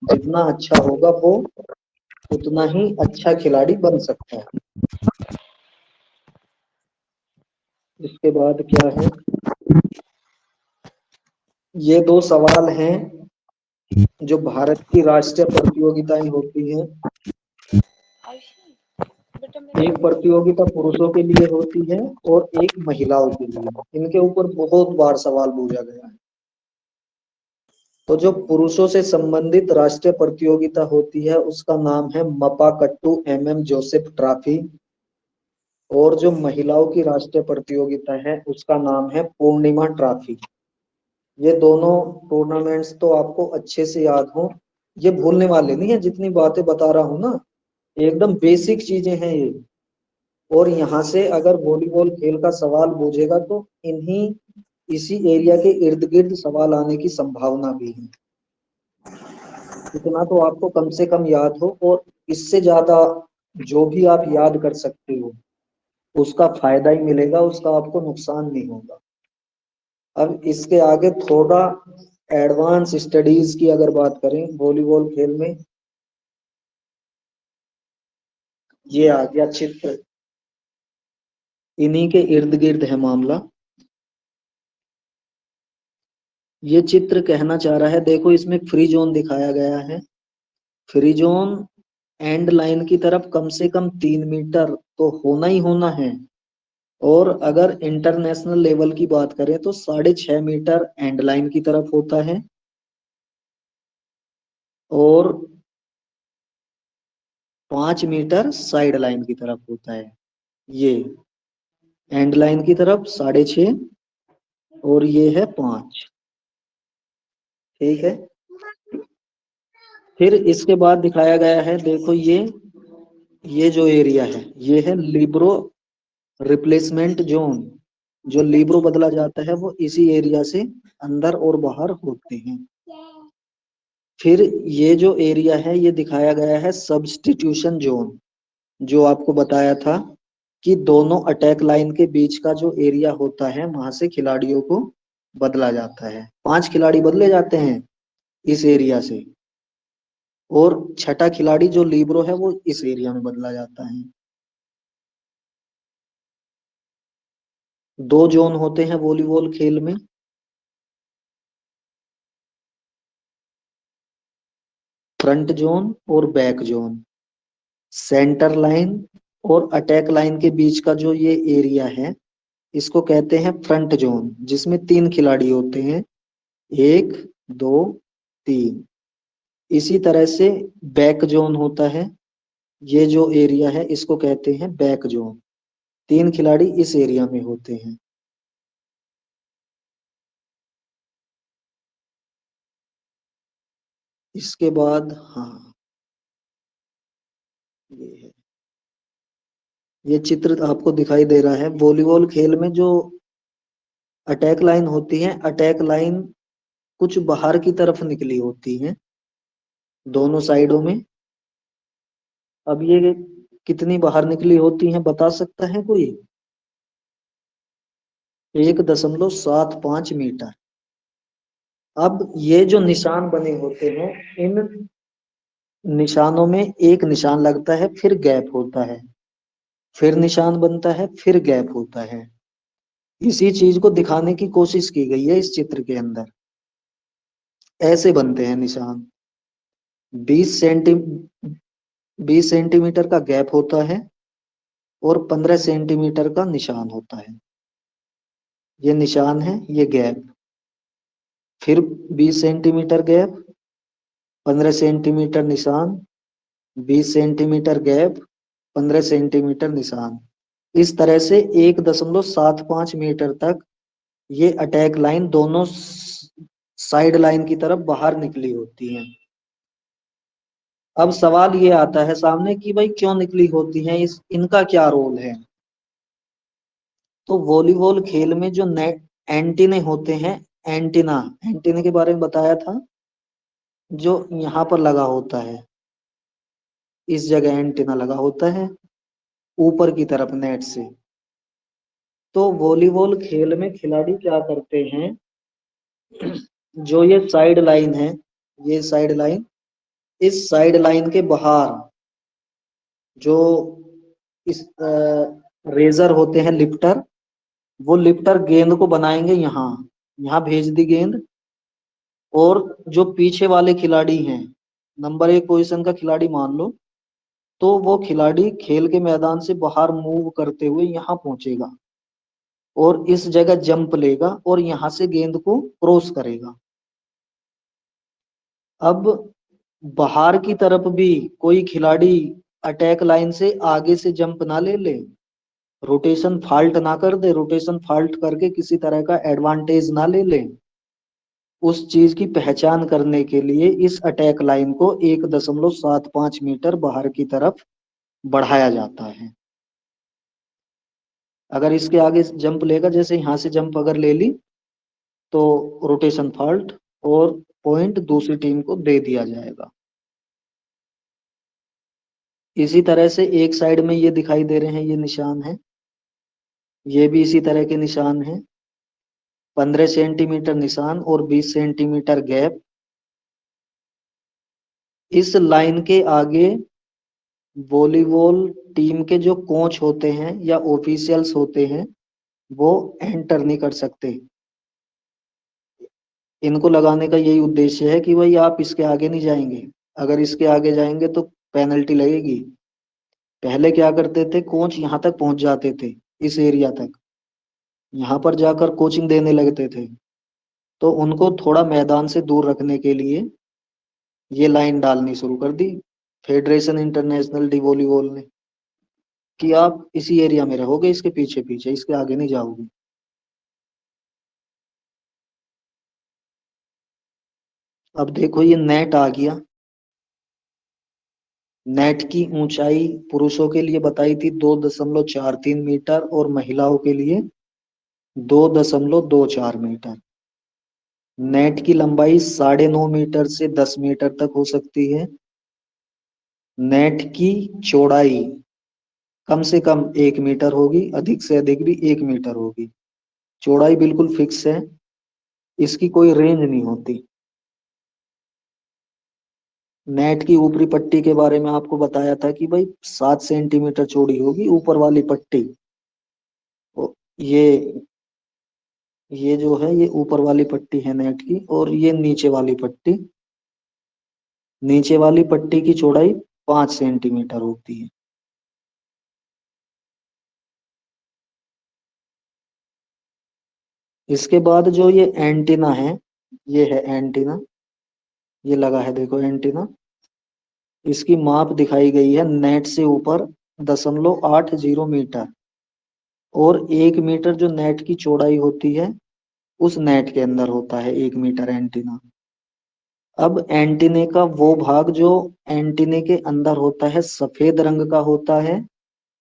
जितना अच्छा होगा वो उतना ही अच्छा खिलाड़ी बन सकता है। इसके बाद क्या है, ये दो सवाल हैं जो भारत की राष्ट्रीय प्रतियोगिताएं होती हैं। एक प्रतियोगिता पुरुषों के लिए होती है और एक महिलाओं के लिए। इनके ऊपर बहुत बार सवाल पूछा गया है। तो जो पुरुषों से संबंधित राष्ट्रीय प्रतियोगिता होती है उसका नाम है मपाकट्टू MM जोसेफ ट्रॉफी, और जो महिलाओं की राष्ट्रीय प्रतियोगिता है उसका नाम है पूर्णिमा ट्रॉफी। ये दोनों टूर्नामेंट्स तो आपको अच्छे से याद हो, ये भूलने वाले नहीं है, जितनी बातें बता रहा हूं ना एकदम बेसिक चीजें हैं ये। और यहाँ से अगर वॉलीबॉल खेल का सवाल पूछेगा तो इन्हीं इसी एरिया के इर्द गिर्द सवाल आने की संभावना भी है। इतना तो आपको कम से कम याद हो, और इससे ज्यादा जो भी आप याद कर सकते हो उसका फायदा ही मिलेगा, उसका आपको नुकसान नहीं होगा। अब इसके आगे थोड़ा एडवांस स्टडीज की अगर बात करें वॉलीबॉल खेल में, ये आ गया चित्र, इन्हीं के इर्द गिर्द है मामला। ये चित्र कहना चाह रहा है, देखो इसमें फ्री जोन दिखाया गया है। फ्री जोन एंड लाइन की तरफ कम से कम 3 मीटर तो होना ही होना है। और अगर इंटरनेशनल लेवल की बात करें तो 6.5 मीटर एंड लाइन की तरफ होता है और 5 मीटर साइड लाइन की तरफ होता है। ये एंड लाइन की तरफ 6.5 और ये है 5। ठीक है। फिर इसके बाद दिखाया गया है, देखो ये जो एरिया है ये है लिब्रो रिप्लेसमेंट जोन। जो लिब्रो बदला जाता है वो इसी एरिया से अंदर और बाहर होते हैं। फिर ये जो एरिया है ये दिखाया गया है सब्स्टिट्यूशन जोन, जो आपको बताया था कि दोनों अटैक लाइन के बीच का जो एरिया होता है वहां से खिलाड़ियों को बदला जाता है। 5 खिलाड़ी बदले जाते हैं इस एरिया से और छठा खिलाड़ी जो लिब्रो है वो इस एरिया में बदला जाता है। 2 जोन होते हैं वॉलीबॉल खेल में। फ्रंट जोन और बैक जोन। सेंटर लाइन और अटैक लाइन के बीच का जो ये एरिया है इसको कहते हैं फ्रंट जोन, जिसमें 3 खिलाड़ी होते हैं, 1 2 3। इसी तरह से बैक जोन होता है। ये जो एरिया है इसको कहते हैं बैक जोन। 3 खिलाड़ी इस एरिया में होते हैं। इसके बाद हाँ, ये है, ये चित्र आपको दिखाई दे रहा है। वॉलीबॉल खेल में जो अटैक लाइन होती है, अटैक लाइन कुछ बाहर की तरफ निकली होती है दोनों साइडों में। अब ये कितनी बाहर निकली होती है बता सकता है कोई? 1.75 मीटर। अब ये जो निशान बने होते हैं, इन निशानों में एक निशान लगता है, फिर गैप होता है, फिर निशान बनता है, फिर गैप होता है। इसी चीज को दिखाने की कोशिश की गई है इस चित्र के अंदर। ऐसे बनते हैं निशान। 20 सेंटीमीटर का गैप होता है और 15 सेंटीमीटर का निशान होता है। ये निशान है, ये गैप, फिर 20 सेंटीमीटर गैप, 15 सेंटीमीटर निशान, 20 सेंटीमीटर गैप, 15 सेंटीमीटर निशान। इस तरह से 1.75 मीटर तक ये अटैक लाइन दोनों साइड लाइन की तरफ बाहर निकली होती है। अब सवाल ये आता है सामने कि भाई क्यों निकली होती है, इनका क्या रोल है? तो वॉलीबॉल खेल में जो नेट एंटीने होते हैं, एंटीना, एंटीने के बारे में बताया था, जो यहाँ पर लगा होता है, इस जगह एंटीना लगा होता है ऊपर की तरफ नेट से। तो वॉलीबॉल खेल में खिलाड़ी क्या करते हैं, जो ये साइड लाइन है, ये साइड लाइन, इस साइड लाइन के बाहर जो इस रेजर होते हैं, लिफ्टर, वो लिफ्टर गेंद को बनाएंगे, यहाँ यहाँ भेज दी गेंद। और जो पीछे वाले खिलाड़ी हैं, नंबर 1 पोजीशन का खिलाड़ी मान लो, तो वो खिलाड़ी खेल के मैदान से बाहर मूव करते हुए यहाँ पहुंचेगा और इस जगह जंप लेगा और यहाँ से गेंद को क्रॉस करेगा। अब बाहर की तरफ भी कोई खिलाड़ी अटैक लाइन से आगे से जंप ना ले ले, रोटेशन फॉल्ट ना कर दे, रोटेशन फॉल्ट करके किसी तरह का एडवांटेज ना ले ले, उस चीज की पहचान करने के लिए इस अटैक लाइन को 1.75 मीटर बाहर की तरफ बढ़ाया जाता है। अगर इसके आगे जंप लेगा, जैसे यहाँ से जंप अगर ले ली, तो रोटेशन फॉल्ट और पॉइंट दूसरी टीम को दे दिया जाएगा। इसी तरह से एक साइड में ये दिखाई दे रहे हैं, ये निशान है, ये भी इसी तरह के निशान है। 15 सेंटीमीटर निशान और 20 सेंटीमीटर गैप। इस लाइन के आगे वॉलीबॉल टीम के जो कोच होते हैं या ऑफिशियल्स होते हैं वो एंटर नहीं कर सकते। इनको लगाने का यही उद्देश्य है कि भाई आप इसके आगे नहीं जाएंगे, अगर इसके आगे जाएंगे तो पेनल्टी लगेगी। पहले क्या करते थे, कोच यहाँ तक पहुंच जाते थे, इस एरिया तक, यहाँ पर जाकर कोचिंग देने लगते थे। तो उनको थोड़ा मैदान से दूर रखने के लिए ये लाइन डालनी शुरू कर दी फेडरेशन इंटरनेशनल डी वॉलीबॉल ने, कि आप इसी एरिया में रहोगे, इसके पीछे पीछे, इसके आगे नहीं जाओगे। अब देखो ये नेट आ गया। नेट की ऊंचाई पुरुषों के लिए बताई थी 2.43 मीटर और महिलाओं के लिए 2.24 मीटर। नेट की लंबाई 9.5 मीटर से 10 मीटर तक हो सकती है। नेट की चौड़ाई कम से कम 1 मीटर होगी, अधिक से अधिक भी 1 मीटर होगी। चौड़ाई बिल्कुल फिक्स है, इसकी कोई रेंज नहीं होती। नेट की ऊपरी पट्टी के बारे में आपको बताया था कि भाई 7 सेंटीमीटर चौड़ी होगी ऊपर वाली पट्टी। ये ये जो है ये ऊपर वाली पट्टी है नेट की, और ये नीचे वाली पट्टी, नीचे वाली पट्टी की चौड़ाई 5 सेंटीमीटर होती है। इसके बाद जो ये एंटीना है, ये है एंटीना, ये लगा है देखो एंटीना। इसकी माप दिखाई गई है नेट से ऊपर 0.80 मीटर, और 1 मीटर जो नेट की चौड़ाई होती है उस नेट के अंदर होता है 1 मीटर एंटीना। अब एंटीने का वो भाग जो एंटीने के अंदर होता है सफेद रंग का होता है,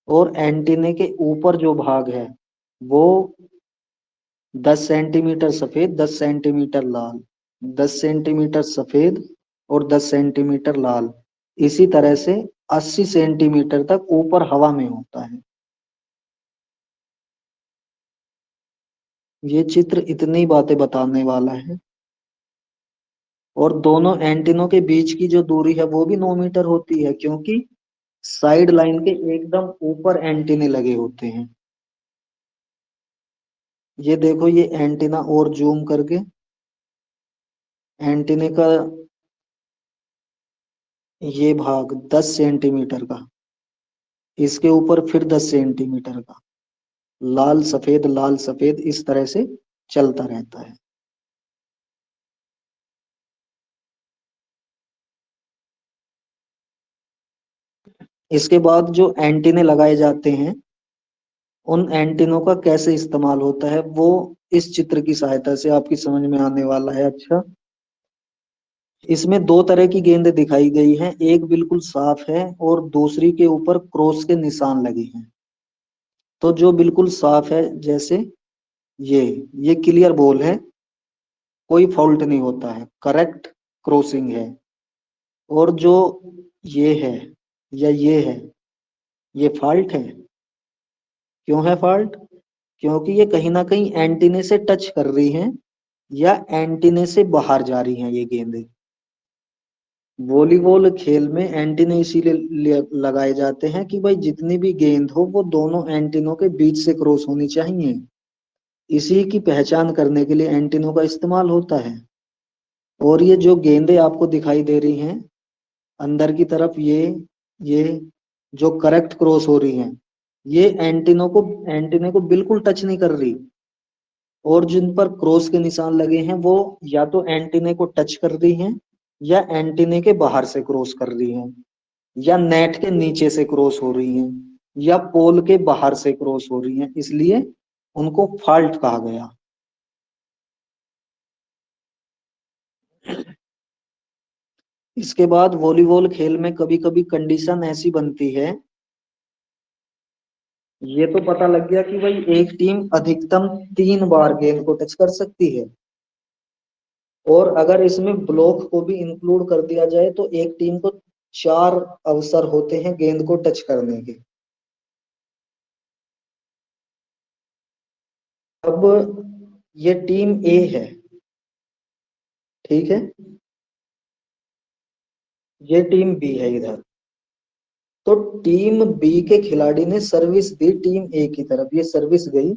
और एंटीने के ऊपर जो भाग है वो 10 सेंटीमीटर सफेद, 10 सेंटीमीटर लाल, 10 सेंटीमीटर सफेद और 10 सेंटीमीटर लाल, इसी तरह से 80 सेंटीमीटर तक ऊपर हवा में होता है। ये चित्र इतनी बातें बताने वाला है। और दोनों एंटीनों के बीच की जो दूरी है वो भी 9 मीटर होती है, क्योंकि साइड लाइन के एकदम ऊपर एंटीने लगे होते हैं। ये देखो ये एंटीना और जूम करके, एंटीने का ये भाग 10 सेंटीमीटर का, इसके ऊपर फिर 10 सेंटीमीटर का, लाल सफेद इस तरह से चलता रहता है। इसके बाद जो एंटीने लगाए जाते हैं, उन एंटीनों का कैसे इस्तेमाल होता है वो इस चित्र की सहायता से आपकी समझ में आने वाला है। अच्छा, इसमें दो तरह की गेंदें दिखाई गई हैं, एक बिल्कुल साफ है और दूसरी के ऊपर क्रॉस के निशान लगे हैं। तो जो बिल्कुल साफ है, जैसे ये क्लियर बॉल है, कोई फॉल्ट नहीं होता है, करेक्ट क्रॉसिंग है। और जो ये है या ये है, ये फॉल्ट है। क्यों है फॉल्ट? क्योंकि ये कहीं ना कहीं एंटीने से टच कर रही हैं या एंटीने से बाहर जा रही हैं ये गेंदें। वॉलीबॉल खेल में एंटीने इसीलिए लगाए जाते हैं कि भाई जितनी भी गेंद हो वो दोनों एंटीनों के बीच से क्रॉस होनी चाहिए। इसी की पहचान करने के लिए एंटीनों का इस्तेमाल होता है। और ये जो गेंदें आपको दिखाई दे रही हैं अंदर की तरफ, ये जो करेक्ट क्रॉस हो रही हैं, ये एंटीने को बिल्कुल टच नहीं कर रही। और जिन पर क्रॉस के निशान लगे हैं वो या तो एंटीने को टच कर रही हैं, या एंटीने के बाहर से क्रॉस कर रही हैं, या नेट के नीचे से क्रॉस हो रही हैं, या पोल के बाहर से क्रॉस हो रही हैं, इसलिए उनको फॉल्ट कहा गया। इसके बाद वॉलीबॉल खेल में कभी कभी कंडीशन ऐसी बनती है, ये तो पता लग गया कि भाई एक टीम अधिकतम 3 बार गेंद को टच कर सकती है, और अगर इसमें ब्लॉक को भी इंक्लूड कर दिया जाए तो एक टीम को 4 अवसर होते हैं गेंद को टच करने के। अब ये टीम ए है, ठीक है, ये टीम बी है इधर। तो टीम बी के खिलाड़ी ने सर्विस दी टीम ए की तरफ, ये सर्विस गई,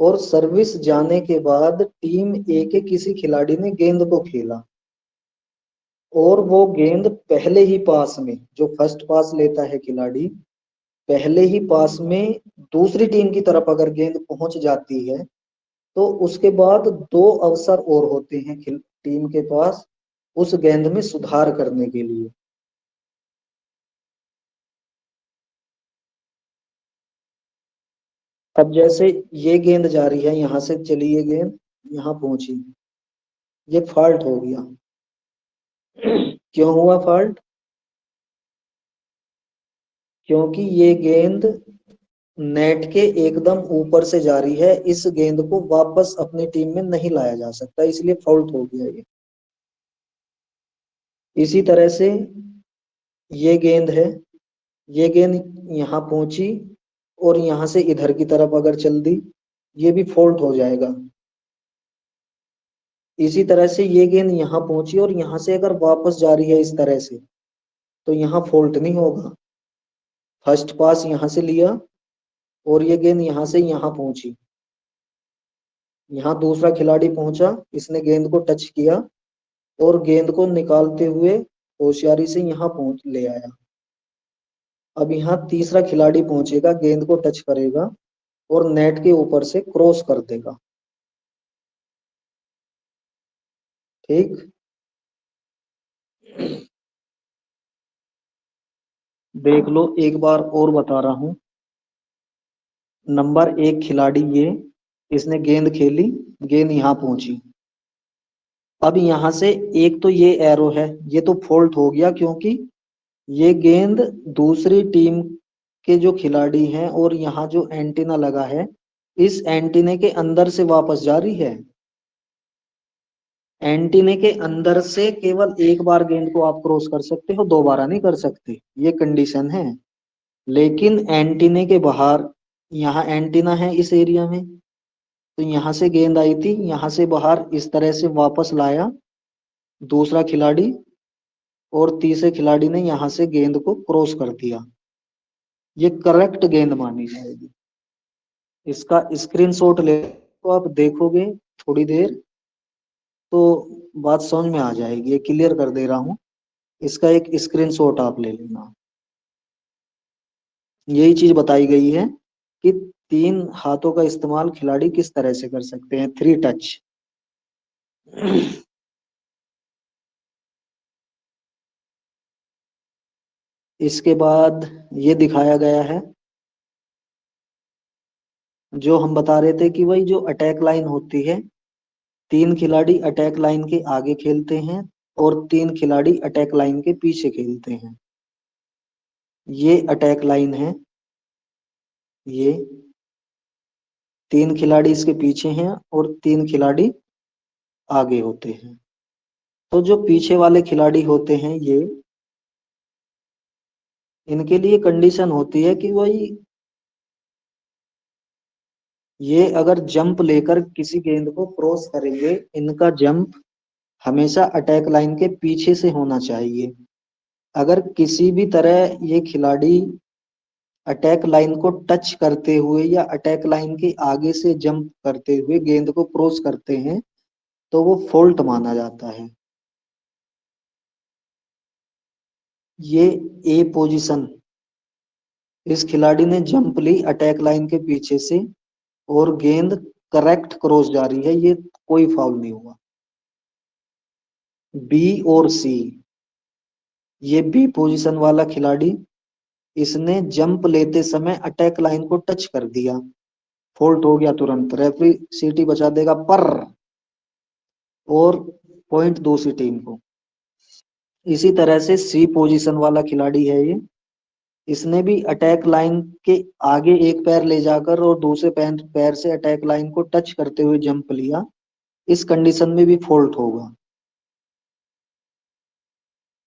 और सर्विस जाने के बाद टीम ए के किसी खिलाड़ी ने गेंद को खेला और वो गेंद पहले ही पास में, जो फर्स्ट पास लेता है खिलाड़ी, पहले ही पास में दूसरी टीम की तरफ अगर गेंद पहुंच जाती है तो उसके बाद दो अवसर और होते हैं टीम के पास उस गेंद में सुधार करने के लिए। अब जैसे ये गेंद जा रही है, यहां से चली ये गेंद यहां पहुंची, ये फॉल्ट हो गया। क्यों हुआ फॉल्ट? क्योंकि ये गेंद नेट के एकदम ऊपर से जा रही है, इस गेंद को वापस अपनी टीम में नहीं लाया जा सकता, इसलिए फॉल्ट हो गया ये। इसी तरह से ये गेंद है, ये गेंद यहां पहुंची और यहां से इधर की तरफ अगर चल दी, ये भी फॉल्ट हो जाएगा। इसी तरह से ये गेंद यहां पहुंची और यहां से अगर वापस जा रही है इस तरह से, तो यहां फॉल्ट नहीं होगा। फर्स्ट पास यहां से लिया और ये गेंद यहां से यहां पहुंची, यहां दूसरा खिलाड़ी पहुंचा, इसने गेंद को टच किया और गेंद को निकालते हुए होशियारी से यहां पहुंच ले आया। अब यहाँ तीसरा खिलाड़ी पहुंचेगा, गेंद को टच करेगा और नेट के ऊपर से क्रॉस कर देगा। ठीक, देख लो एक बार और बता रहा हूं। नंबर 1 खिलाड़ी ये, इसने गेंद खेली, गेंद यहां पहुंची। अब यहां से एक तो ये एरो है, ये तो फॉल्ट हो गया क्योंकि ये गेंद दूसरी टीम के जो खिलाड़ी हैं और यहाँ जो एंटीना लगा है, इस एंटीने के अंदर से वापस जा रही है। एंटीने के अंदर से केवल एक बार गेंद को आप क्रॉस कर सकते हो, दोबारा नहीं कर सकते, ये कंडीशन है। लेकिन एंटीने के बाहर, यहाँ एंटीना है इस एरिया में, तो यहाँ से गेंद आई थी, यहाँ से बाहर इस तरह से वापस लाया दूसरा खिलाड़ी और तीसरे खिलाड़ी ने यहाँ से गेंद को क्रॉस कर दिया, ये करेक्ट गेंद मानी जाएगी। इसका स्क्रीनशॉट ले तो आप देखोगे थोड़ी देर तो बात समझ में आ जाएगी, ये क्लियर कर दे रहा हूं। इसका एक स्क्रीनशॉट आप ले लेना। यही चीज बताई गई है कि 3 हाथों का इस्तेमाल खिलाड़ी किस तरह से कर सकते हैं, 3 टच। इसके बाद ये दिखाया गया है, जो हम बता रहे थे कि भाई जो अटैक लाइन होती है, 3 खिलाड़ी अटैक लाइन के आगे खेलते हैं और 3 खिलाड़ी अटैक लाइन के पीछे खेलते हैं। ये अटैक लाइन है, ये 3 खिलाड़ी इसके पीछे हैं और 3 खिलाड़ी आगे होते हैं। तो जो पीछे वाले खिलाड़ी होते हैं, ये इनके लिए कंडीशन होती है कि भाई ये अगर जंप लेकर किसी गेंद को क्रॉस करेंगे, इनका जंप हमेशा अटैक लाइन के पीछे से होना चाहिए। अगर किसी भी तरह ये खिलाड़ी अटैक लाइन को टच करते हुए या अटैक लाइन के आगे से जंप करते हुए गेंद को क्रॉस करते हैं तो वो फॉल्ट माना जाता है। ये ए पोजीशन, इस खिलाड़ी ने जंप ली अटैक लाइन के पीछे से और गेंद करेक्ट क्रॉस जा रही है, ये कोई फाउल नहीं हुआ। बी और सी, ये बी पोजीशन वाला खिलाड़ी, इसने जंप लेते समय अटैक लाइन को टच कर दिया, फॉल्ट हो गया, तुरंत रेफरी सीटी बचा देगा पर, और पॉइंट दूसरी टीम को। इसी तरह से सी पोजीशन वाला खिलाड़ी है ये, इसने भी अटैक लाइन के आगे एक पैर ले जाकर और दूसरे पैर से अटैक लाइन को टच करते हुए जंप लिया, इस कंडीशन में भी फॉल्ट होगा।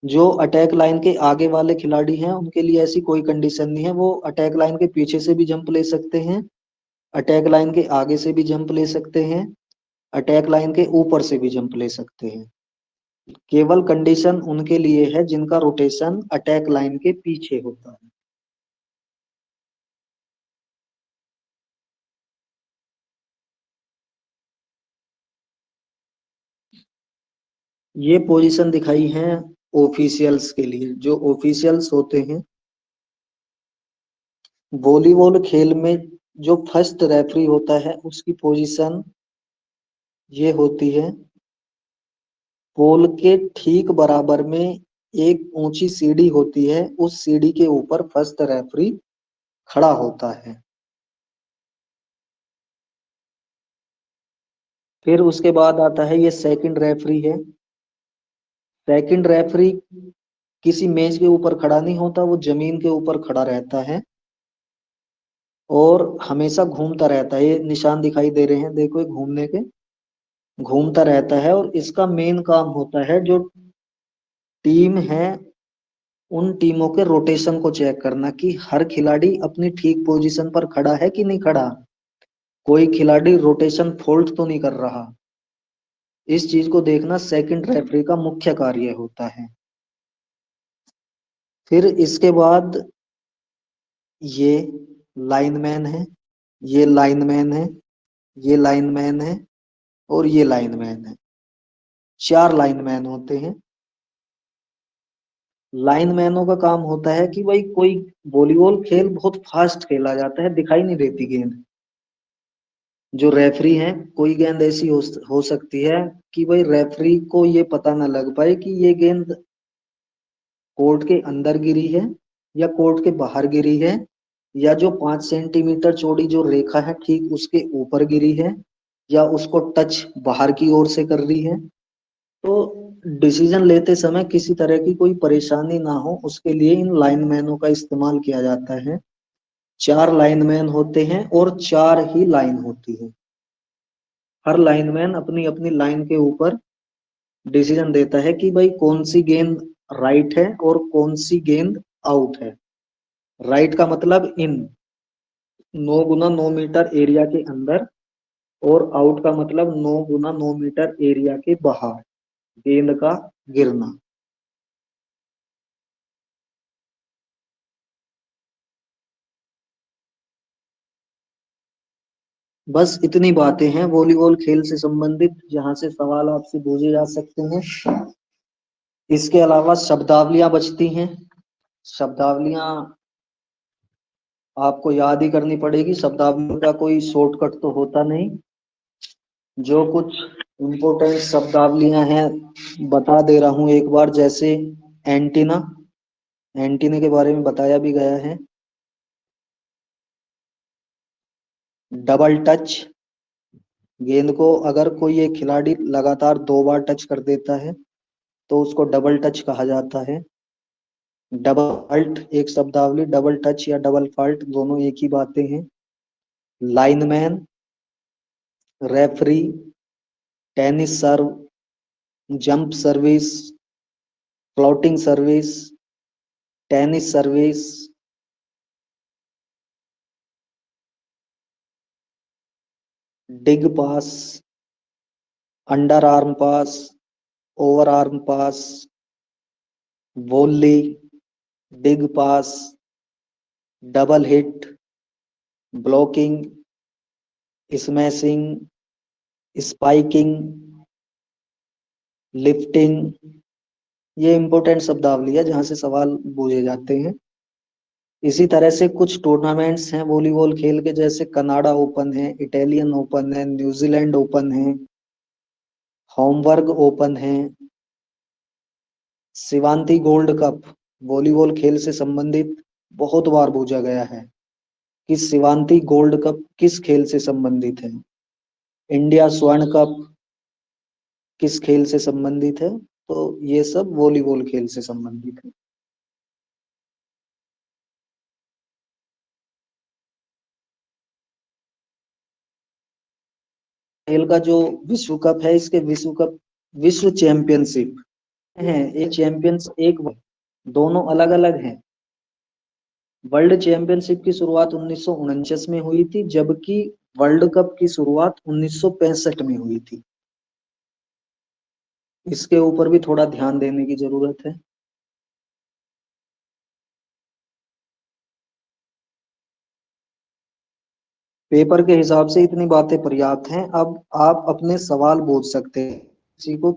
जो अटैक लाइन के आगे वाले खिलाड़ी हैं उनके लिए ऐसी कोई कंडीशन नहीं है, वो अटैक लाइन के पीछे से भी जंप ले सकते हैं, अटैक लाइन के आगे से भी जंप ले सकते हैं, अटैक लाइन के ऊपर से भी जंप ले सकते हैं। केवल कंडीशन उनके लिए है जिनका रोटेशन अटैक लाइन के पीछे होता है। ये पोजीशन दिखाई है ऑफिशियल्स के लिए। जो ऑफिशियल्स होते हैं वॉलीबॉल खेल में, जो फर्स्ट रेफरी होता है उसकी पोजीशन ये होती है, पोल के ठीक बराबर में एक ऊंची सीढ़ी होती है, उस सीढ़ी के ऊपर फर्स्ट रेफरी खड़ा होता है। फिर उसके बाद आता है ये सेकंड रेफरी है। सेकंड रेफरी किसी मेज के ऊपर खड़ा नहीं होता, वो जमीन के ऊपर खड़ा रहता है और हमेशा घूमता रहता है। ये निशान दिखाई दे रहे हैं, देखो, ये घूमने के, घूमता रहता है। और इसका मेन काम होता है जो टीम है उन टीमों के रोटेशन को चेक करना कि हर खिलाड़ी अपनी ठीक पोजीशन पर खड़ा है कि नहीं खड़ा, कोई खिलाड़ी रोटेशन फॉल्ट तो नहीं कर रहा। इस चीज को देखना सेकंड रेफरी का मुख्य कार्य होता है। फिर इसके बाद ये लाइनमैन है, ये लाइनमैन है, ये लाइनमैन है और ये लाइनमैन है। 4 लाइनमैन होते हैं। लाइनमैनों का काम होता है कि भाई कोई वॉलीबॉल खेल बहुत फास्ट खेला जाता है, दिखाई नहीं देती गेंद। जो रेफरी है, कोई गेंद ऐसी हो सकती है कि भाई रेफरी को ये पता ना लग पाए कि ये गेंद कोर्ट के अंदर गिरी है या कोर्ट के बाहर गिरी है, या जो 5 सेंटीमीटर चौड़ी जो रेखा है ठीक उसके ऊपर गिरी है, या उसको टच बाहर की ओर से कर रही है। तो डिसीजन लेते समय किसी तरह की कोई परेशानी ना हो, उसके लिए इन लाइनमैनों का इस्तेमाल किया जाता है। 4 लाइनमैन होते हैं और 4 ही लाइन होती है। हर लाइनमैन अपनी अपनी लाइन के ऊपर डिसीजन देता है कि भाई कौन सी गेंद राइट है और कौन सी गेंद आउट है। राइट का मतलब इन 9 गुना 9 मीटर एरिया के अंदर, और आउट का मतलब 9 गुना 9 मीटर एरिया के बाहर गेंद का गिरना। बस इतनी बातें हैं वॉलीबॉल खेल से संबंधित, जहां से सवाल आपसे पूछे जा सकते हैं। इसके अलावा शब्दावलियां बचती हैं। शब्दावलियां आपको याद ही करनी पड़ेगी, शब्दावली का कोई शॉर्टकट तो होता नहीं। जो कुछ इम्पोर्टेंट शब्दावलियां हैं बता दे रहा हूं एक बार। जैसे एंटीना, एंटीना के बारे में बताया भी गया है। डबल टच, गेंद को अगर कोई एक खिलाड़ी लगातार 2 बार टच कर देता है तो उसको डबल टच कहा जाता है। डबल फॉल्ट एक शब्दावली, डबल टच या डबल फॉल्ट दोनों एक ही बातें हैं। Lineman, referee, tennis serve, jump service, floating service, tennis service, dig pass, under arm pass, over arm pass, volley, dig pass, double hit, blocking, smashing, spiking, lifting. ये इंपॉर्टेंट शब्दावली है जहां से सवाल पूछे जाते हैं। इसी तरह से कुछ टूर्नामेंट्स हैं वॉलीबॉल खेल के, जैसे कनाडा ओपन है, इटालियन ओपन है, न्यूजीलैंड ओपन है, होमबर्ग ओपन है, शिवांती गोल्ड कप। वॉलीबॉल खेल से संबंधित बहुत बार पूछा गया है कि शिवांती गोल्ड कप किस खेल से संबंधित है। इंडिया स्वर्ण कप किस खेल से संबंधित है। तो ये सब वॉलीबॉल खेल से संबंधित है। खेल का जो विश्व कप है, इसके विश्व कप, विश्व चैंपियनशिप है, एक चैंपियंस एक, दोनों अलग अलग हैं। वर्ल्ड चैंपियनशिप की शुरुआत 1949 में हुई थी, जबकि वर्ल्ड कप की शुरुआत 1965 में हुई थी। इसके ऊपर भी थोड़ा ध्यान देने की जरूरत है। पेपर के हिसाब से इतनी बातें पर्याप्त हैं। अब आप अपने सवाल पूछ सकते हैं किसी को।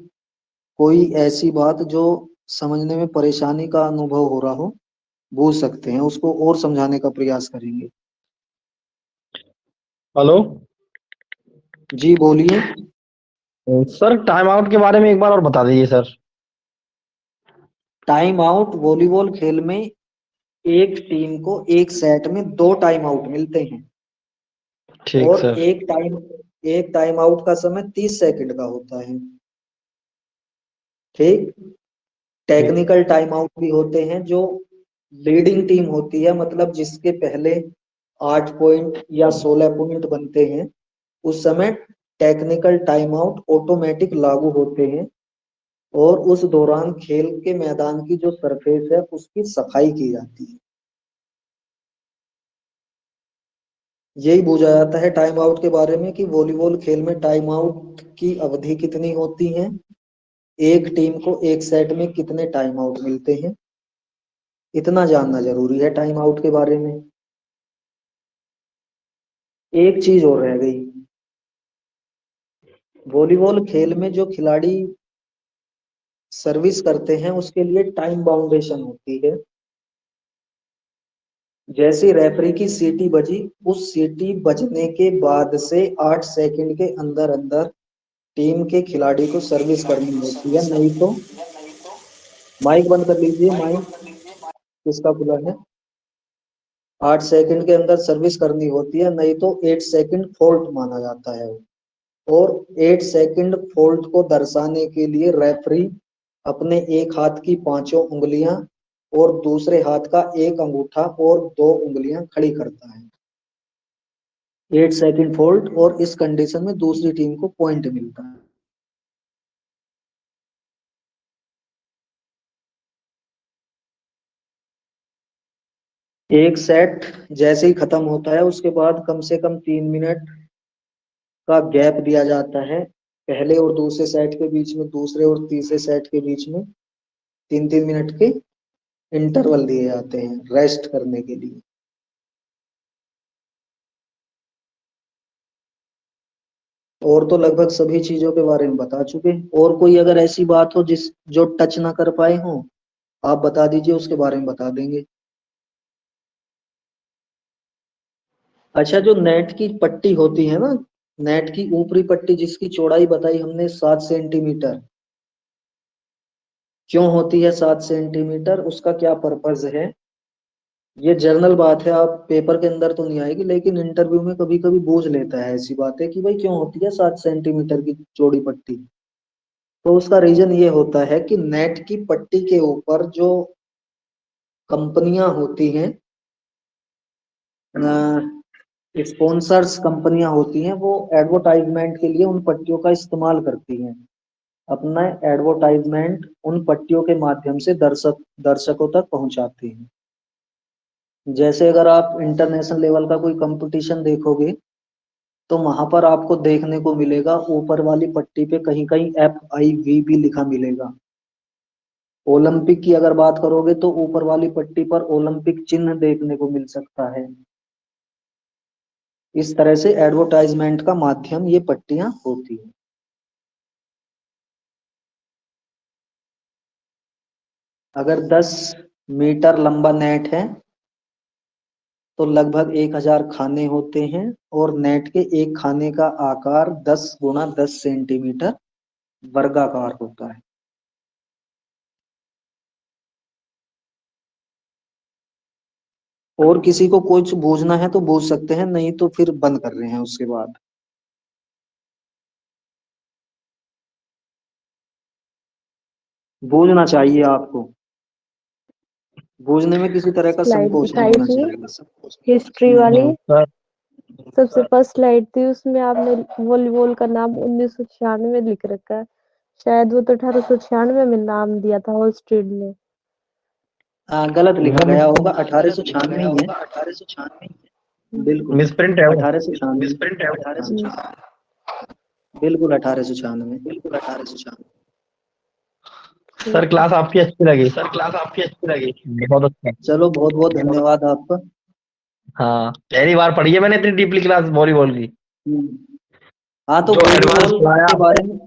कोई ऐसी बात जो समझने में परेशानी का अनुभव हो रहा हो, पूछ सकते हैं, उसको और समझाने का प्रयास करेंगे। हेलो जी बोलिए। सर, टाइम आउट के बारे में एक बार और बता दीजिए सर। टाइम आउट वॉलीबॉल खेल में एक टीम को एक सेट में 2 टाइम आउट मिलते हैं। ठीक और सर। एक टाइम आउट का समय 30 सेकंड का होता है। ठीक। ठीक। टेक्निकल टाइम आउट भी होते हैं, जो लीडिंग टीम होती है, मतलब जिसके पहले 8 पॉइंट या 16 पॉइंट बनते हैं, उस समय टेक्निकल टाइम आउट ऑटोमेटिक लागू होते हैं। और उस दौरान खेल के मैदान की जो सरफेस है उसकी सफाई की जाती है। यही पूछा जाता है टाइम आउट के बारे में कि वॉलीबॉल खेल में टाइम आउट की अवधि कितनी होती है, एक टीम को एक सेट में कितने टाइम आउट मिलते हैं। इतना जानना जरूरी है टाइम आउट के बारे में। एक चीज और रह गई। वॉलीबॉल खेल में जो खिलाड़ी सर्विस करते हैं उसके लिए टाइम बाउंडेशन होती है। जैसे रेफरी की सीटी बजी, उस सीटी बजने के बाद से 8 सेकंड के अंदर अंदर टीम के खिलाड़ी को सर्विस करनी होती है, नहीं तो माइक बंद कर लीजिए। माइक किसका खुला है? 8 सेकंड के अंदर सर्विस करनी होती है, नहीं तो 8 सेकंड फॉल्ट माना जाता है। और 8 सेकंड फॉल्ट को दर्शाने के लिए रेफरी अपने एक हाथ की 5 उंगलियां और दूसरे हाथ का एक अंगूठा और 2 उंगलियां खड़ी करता है। 8 सेकंड फॉल्ट, और इस कंडीशन में दूसरी टीम को पॉइंट मिलता है। एक सेट जैसे ही खत्म होता है उसके बाद कम से कम 3 मिनट का गैप दिया जाता है, पहले और दूसरे सेट के बीच में, दूसरे और तीसरे सेट के बीच में 3-3 मिनट के इंटरवल दिए जाते हैं रेस्ट करने के लिए। और तो लगभग सभी चीजों के बारे में बता चुके। और कोई अगर ऐसी बात हो जिस जो टच ना कर पाए हो, आप बता दीजिए, उसके बारे में बता देंगे। अच्छा, जो नेट की पट्टी होती है ना, नेट की ऊपरी पट्टी जिसकी चौड़ाई बताई हमने 7 सेंटीमीटर, क्यों होती है 7 सेंटीमीटर, उसका क्या पर्पज है? ये जनरल बात है, आप पेपर के अंदर तो नहीं आएगी, लेकिन इंटरव्यू में कभी कभी पूछ लेता है ऐसी बातें कि भाई क्यों होती है 7 सेंटीमीटर की चौड़ी पट्टी। तो उसका रीजन ये होता है कि नेट की पट्टी के ऊपर जो कंपनियां होती हैं, स्पॉन्सर्स कंपनियां होती हैं, वो एडवर्टाइजमेंट के लिए उन पट्टियों का इस्तेमाल करती हैं। अपना एडवर्टाइजमेंट उन पट्टियों के माध्यम से दर्शकों तक पहुंचाती हैं। जैसे अगर आप इंटरनेशनल लेवल का कोई कंपटीशन देखोगे, तो वहां पर आपको देखने को मिलेगा ऊपर वाली पट्टी पे कहीं कहीं FIVB लिखा मिलेगा। ओलंपिक की अगर बात करोगे तो ऊपर वाली पट्टी पर ओलंपिक चिन्ह देखने को मिल सकता है। इस तरह से एडवर्टाइजमेंट का माध्यम ये पट्टियां होती हैं। अगर 10 मीटर लंबा नेट है तो लगभग 1000 खाने होते हैं, और नेट के एक खाने का आकार 10 × 10 सेंटीमीटर वर्गाकार होता है। और किसी को कुछ बूझना है तो बूझ सकते हैं, नहीं तो फिर बंद कर रहे हैं उसके बाद। बूझना चाहिए आपको, बूझने में किसी तरह का स्लाइड संकोच नहीं दिखाई होना थी चाहिए। हिस्ट्री वाली, सर सबसे फर्स्ट स्लाइड थी, उसमें आपने वॉलीबॉल का नाम 1996 में लिख रखा है। शायद वो तो 1896 में नाम दिया था हॉल स्ट्रीट ने। गलत लिखा गया होगा, गलत लिखा 1896 गया ही है। होगा, 1896 बिल्कुल मिस प्रिंट है वो। 1896। मिसप्रिंट है वो। हाँ, बिल्कुल 1896। बिल्कुल 1896। सर क्लास आपकी अच्छी लगी। सर क्लास आपकी अच्छी लगी। बहुत अच्छा। चलो, बहुत बहुत धन्यवाद आपका। हाँ, पहली बार पढ़ी है मैंने इतनी डीपली क्लास वॉलीबॉल की। हाँ, तो जो एडवांस वॉलीबॉल पढ़ाया के आपने। बारे में।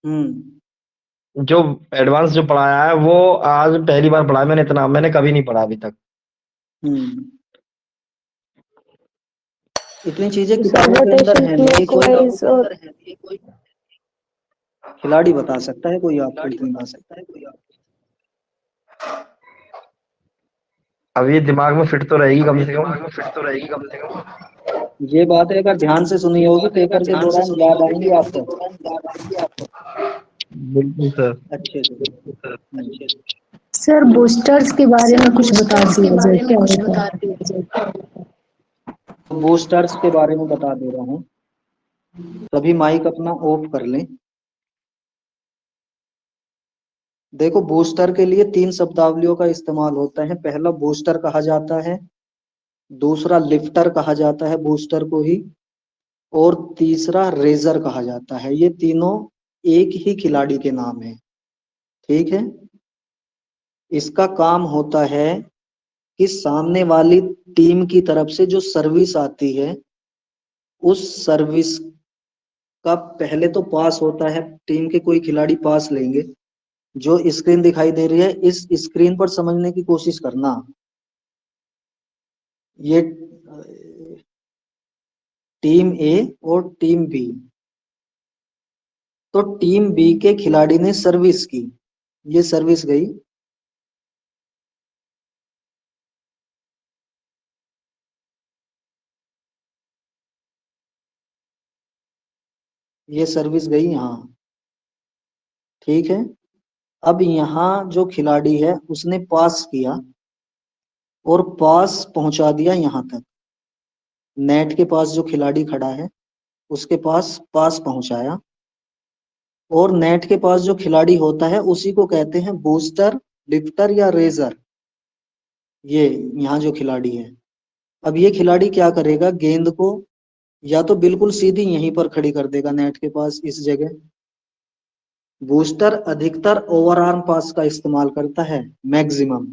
हम्म जो एडवांस जो पढ़ाया है वो आज पहली बार पढ़ा है मैंने, इतना मैंने कभी नहीं पढ़ा अभी तक। इतनी चीजें तो किताबों के अंदर रोटेशन है नहीं, क्लॉकवाइज और खिलाड़ी बता सकता है कोई आपको इतनी बात? अब ये दिमाग में फिट तो रहेगी कम से कम। ये बात है, अगर ध्यान से सुनी होगी पेपर के दौरान याद आएंगी आपको बिल्कुल सर। अच्छे से। सर बूस्टर्स के बारे में कुछ बता दिया जाए, क्या होता है? तो बूस्टर्स के बारे में बता दे रहा हूँ, सभी माइक अपना ऑफ कर लें। देखो, बूस्टर के लिए 3 शब्दावलियों का इस्तेमाल होता है। पहला बूस्टर कहा जाता है, दूसरा लिफ्टर कहा जाता है बूस्टर को ही, और तीसरा रेजर कहा जाता है। ये तीनों एक ही खिलाड़ी के नाम है, ठीक है। इसका काम होता है कि सामने वाली टीम की तरफ से जो सर्विस आती है, उस सर्विस का पहले तो पास होता है, टीम के कोई खिलाड़ी पास लेंगे। जो स्क्रीन दिखाई दे रही है, इस स्क्रीन पर समझने की कोशिश करना। ये टीम ए और टीम बी। तो टीम बी के खिलाड़ी ने सर्विस की, ये सर्विस गई, ये सर्विस गई यहाँ, ठीक है। अब यहाँ जो खिलाड़ी है उसने पास किया और पास पहुंचा दिया यहाँ तक। नेट के पास जो खिलाड़ी खड़ा है उसके पास पास पहुंचाया, और नेट के पास जो खिलाड़ी होता है उसी को कहते हैं बूस्टर, लिफ्टर या रेजर। ये यहाँ जो खिलाड़ी है, अब ये खिलाड़ी क्या करेगा, गेंद को या तो बिल्कुल सीधी यहीं पर खड़ी कर देगा नेट के पास इस जगह। बूस्टर अधिकतर ओवरआर्म पास का इस्तेमाल करता है, मैक्सिमम।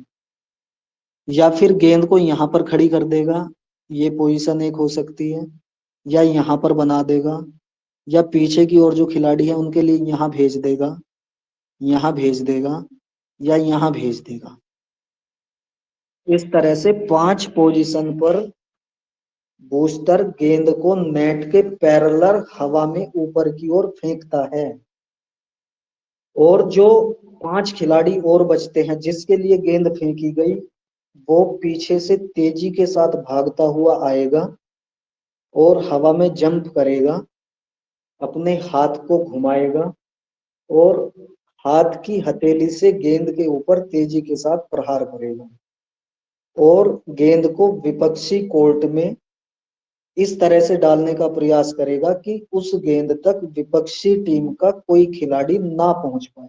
या फिर गेंद को यहाँ पर खड़ी कर देगा, ये पोजीशन एक हो सकती है, या यहाँ पर बना देगा, या पीछे की ओर जो खिलाड़ी है उनके लिए यहाँ भेज देगा, यहाँ भेज देगा, या यहाँ भेज देगा। इस तरह से 5 पोजीशन पर बूस्टर गेंद को नेट के पैरेलल हवा में ऊपर की ओर फेंकता है। और जो 5 खिलाड़ी और बचते हैं जिसके लिए गेंद फेंकी गई, वो पीछे से तेजी के साथ भागता हुआ आएगा और हवा में जंप करेगा, अपने हाथ को घुमाएगा और हाथ की हथेली से गेंद के ऊपर तेजी के साथ प्रहार करेगा, और गेंद को विपक्षी कोर्ट में इस तरह से डालने का प्रयास करेगा कि उस गेंद तक विपक्षी टीम का कोई खिलाड़ी ना पहुंच पाए।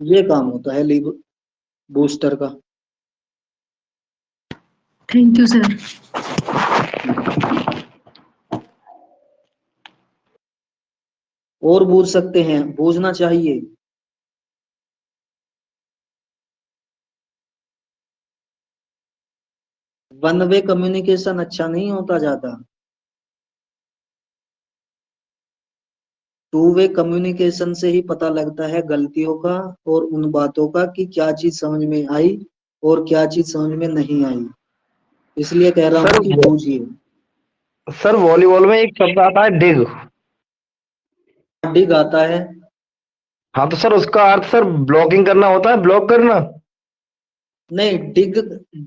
ये काम होता है लीव बूस्टर का। Thank you sir. और बूझ सकते हैं, बूझना चाहिए। वन वे कम्युनिकेशन अच्छा नहीं होता ज्यादा, 2 वे कम्युनिकेशन से ही पता लगता है गलतियों का और उन बातों का कि क्या चीज समझ में आई और क्या चीज समझ में नहीं आई। इसलिए कह रहा हूँ कि बूझिए। सर वॉलीबॉल में एक शब्द आता है डिग। डिग आता है। हाँ तो सर उसका अर्थ सर ब्लॉकिंग करना होता है, ब्लॉक करना। नहीं, डिग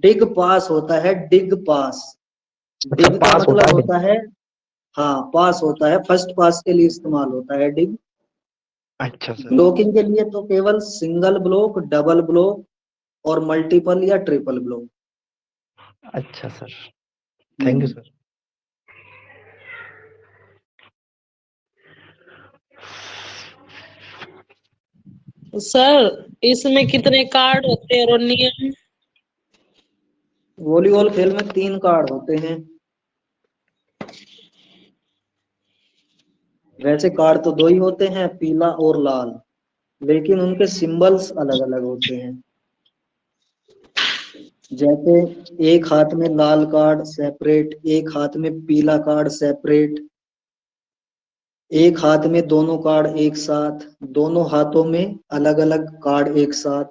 डिग पास होता है, डिग पास। अच्छा डिग का पास होता मतलब है। होता है, हाँ पास होता है, फर्स्ट पास के लिए इस्तेमाल होता है डिग। अच्छा सर। ब्लॉकिंग के लिए तो केवल सिंगल ब्लॉक, डबल ब्लॉक और मल्टीपल या ट्रिपल ब्लॉक। अच्छा sir, thank you sir. Sir इसमें कितने कार्ड होते हैं और नियम? वॉलीबॉल खेल में 3 कार्ड होते हैं। वैसे कार्ड तो 2 ही होते हैं, पीला और लाल, लेकिन उनके सिंबल्स अलग अलग होते हैं। जैसे एक हाथ में लाल कार्ड सेपरेट, एक हाथ में पीला कार्ड सेपरेट। एक हाथ में दोनों कार्ड एक साथ, दोनों हाथों में अलग अलग कार्ड एक साथ।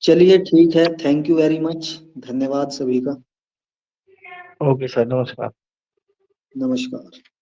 चलिए ठीक है, थैंक यू वेरी मच, धन्यवाद सभी का। ओके सर, नमस्कार। नमस्कार।